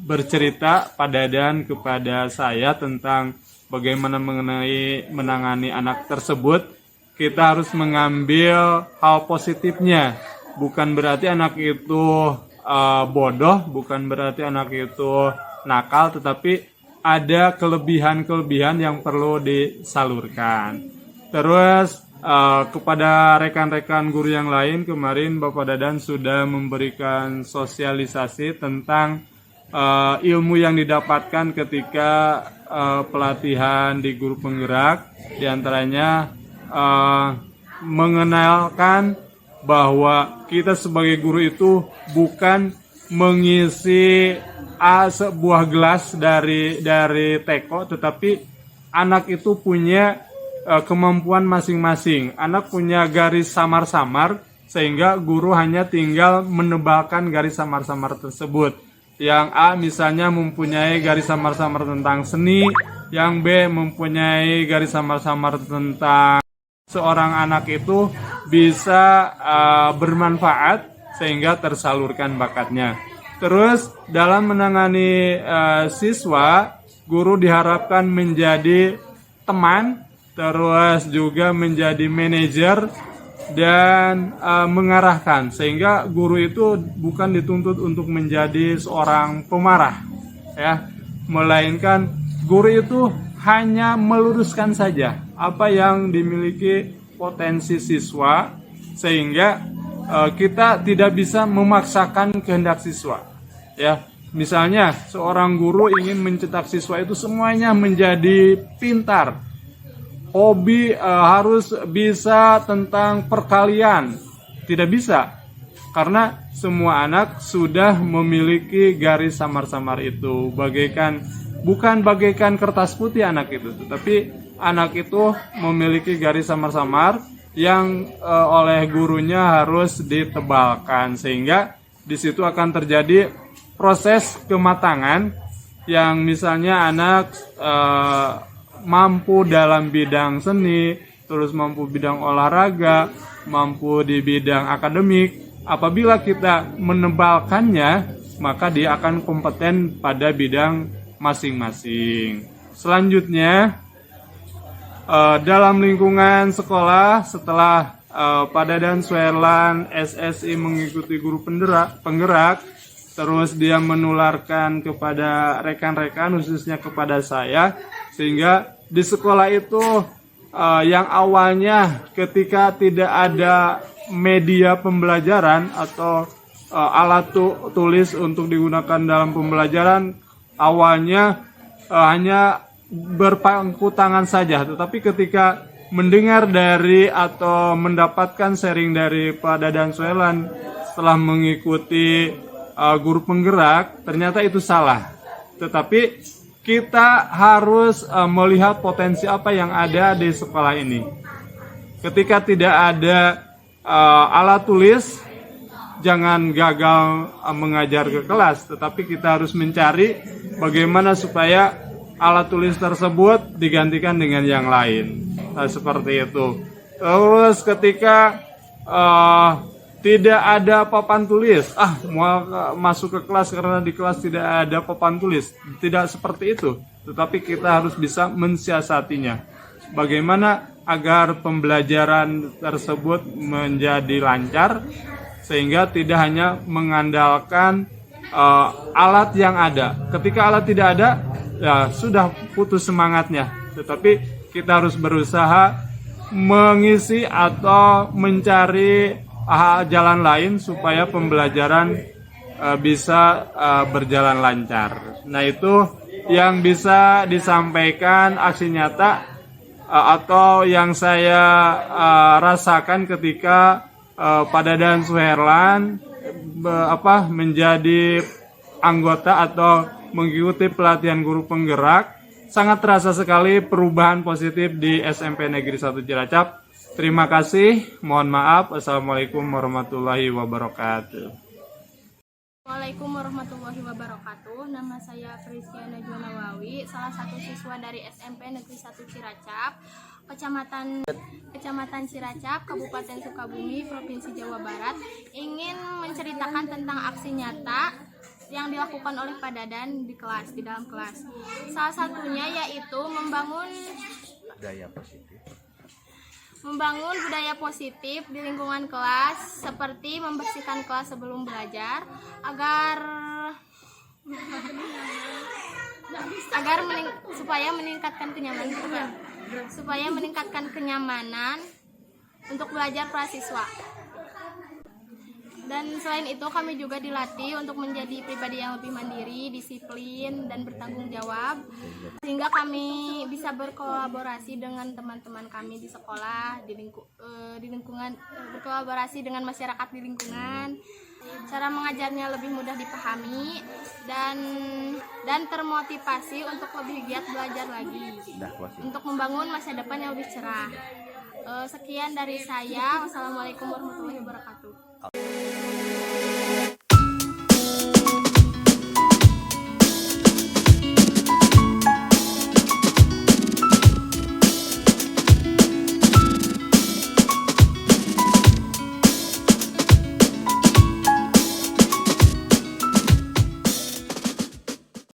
bercerita Pak Dadan kepada saya tentang bagaimana menangani anak tersebut, kita harus mengambil hal positifnya. Bukan berarti anak itu bodoh, bukan berarti anak itu nakal, tetapi ada kelebihan-kelebihan yang perlu disalurkan. Terus kepada rekan-rekan guru yang lain, kemarin Bapak Dadan sudah memberikan sosialisasi tentang ilmu yang didapatkan ketika pelatihan di guru penggerak, diantaranya mengenalkan bahwa kita sebagai guru itu bukan mengisi sebuah gelas dari teko, tetapi anak itu punya kemampuan masing-masing. Anak punya garis samar-samar, sehingga guru hanya tinggal menebalkan garis samar-samar tersebut. Yang A misalnya mempunyai garis samar-samar tentang seni, yang B mempunyai garis samar-samar tentang seorang anak itu bisa bermanfaat sehingga tersalurkan bakatnya. Terus dalam menangani siswa, guru diharapkan menjadi teman, terus juga menjadi manajer dan mengarahkan, sehingga guru itu bukan dituntut untuk menjadi seorang pemarah, ya, melainkan guru itu hanya meluruskan saja apa yang dimiliki potensi siswa, sehingga kita tidak bisa memaksakan kehendak siswa, ya. Misalnya seorang guru ingin mencetak siswa itu semuanya menjadi pintar, hobi harus bisa tentang perkalian, tidak bisa, karena semua anak sudah memiliki garis samar-samar itu, bukan bagaikan kertas putih anak itu, tetapi anak itu memiliki garis samar-samar yang oleh gurunya harus ditebalkan, sehingga di situ akan terjadi proses kematangan yang misalnya anak mampu dalam bidang seni, terus mampu bidang olahraga, mampu di bidang akademik. Apabila kita menebalkannya, maka dia akan kompeten pada bidang masing-masing. Selanjutnya, dalam lingkungan sekolah, setelah Pada dan Suherlan SSI mengikuti guru penggerak, terus dia menularkan kepada rekan-rekan, khususnya kepada saya, sehingga di sekolah itu yang awalnya ketika tidak ada media pembelajaran atau alat tulis untuk digunakan dalam pembelajaran, awalnya hanya berpangku tangan saja. Tetapi ketika mendengar dari atau mendapatkan sharing dari Pak Dadan Suherlan setelah mengikuti guru penggerak, ternyata itu salah. Tetapi kita harus melihat potensi apa yang ada di sekolah ini. Ketika tidak ada alat tulis, jangan gagal mengajar ke kelas, tetapi kita harus mencari bagaimana supaya alat tulis tersebut digantikan dengan yang lain. Seperti itu. Terus ketika tidak ada papan tulis, mau masuk ke kelas karena di kelas tidak ada papan tulis. Tidak seperti itu, tetapi kita harus bisa mensiasatinya. Bagaimana agar pembelajaran tersebut menjadi lancar, sehingga tidak hanya mengandalkan alat yang ada. Ketika alat tidak ada, ya sudah putus semangatnya. Tetapi kita harus berusaha mengisi atau mencari jalan lain supaya pembelajaran bisa berjalan lancar. Nah, itu yang bisa disampaikan aksi nyata atau yang saya rasakan ketika Pak Dadan Suherlan menjadi anggota atau mengikuti pelatihan guru penggerak. Sangat terasa sekali perubahan positif di SMP Negeri 1 Cilacap. Terima kasih, mohon maaf. Assalamualaikum warahmatullahi wabarakatuh. Waalaikumsalam warahmatullahi wabarakatuh. Nama saya Kristiana Jonawawi, salah satu siswa dari SMP Negeri 1 Cilacap, Kecamatan Cilacap, Kabupaten Sukabumi, Provinsi Jawa Barat. Ingin menceritakan tentang aksi nyata yang dilakukan oleh Pak Dadan di dalam kelas. Salah satunya yaitu membangun budaya positif di lingkungan kelas, seperti membersihkan kelas sebelum belajar supaya meningkatkan kenyamanan untuk belajar para siswa. Dan selain itu kami juga dilatih untuk menjadi pribadi yang lebih mandiri, disiplin, dan bertanggung jawab, sehingga kami bisa berkolaborasi dengan teman-teman kami di sekolah, di lingkungan, berkolaborasi dengan masyarakat di lingkungan. Cara mengajarnya lebih mudah dipahami dan termotivasi untuk lebih giat belajar lagi, untuk membangun masa depan yang lebih cerah. Sekian dari saya. Wassalamualaikum warahmatullahi wabarakatuh.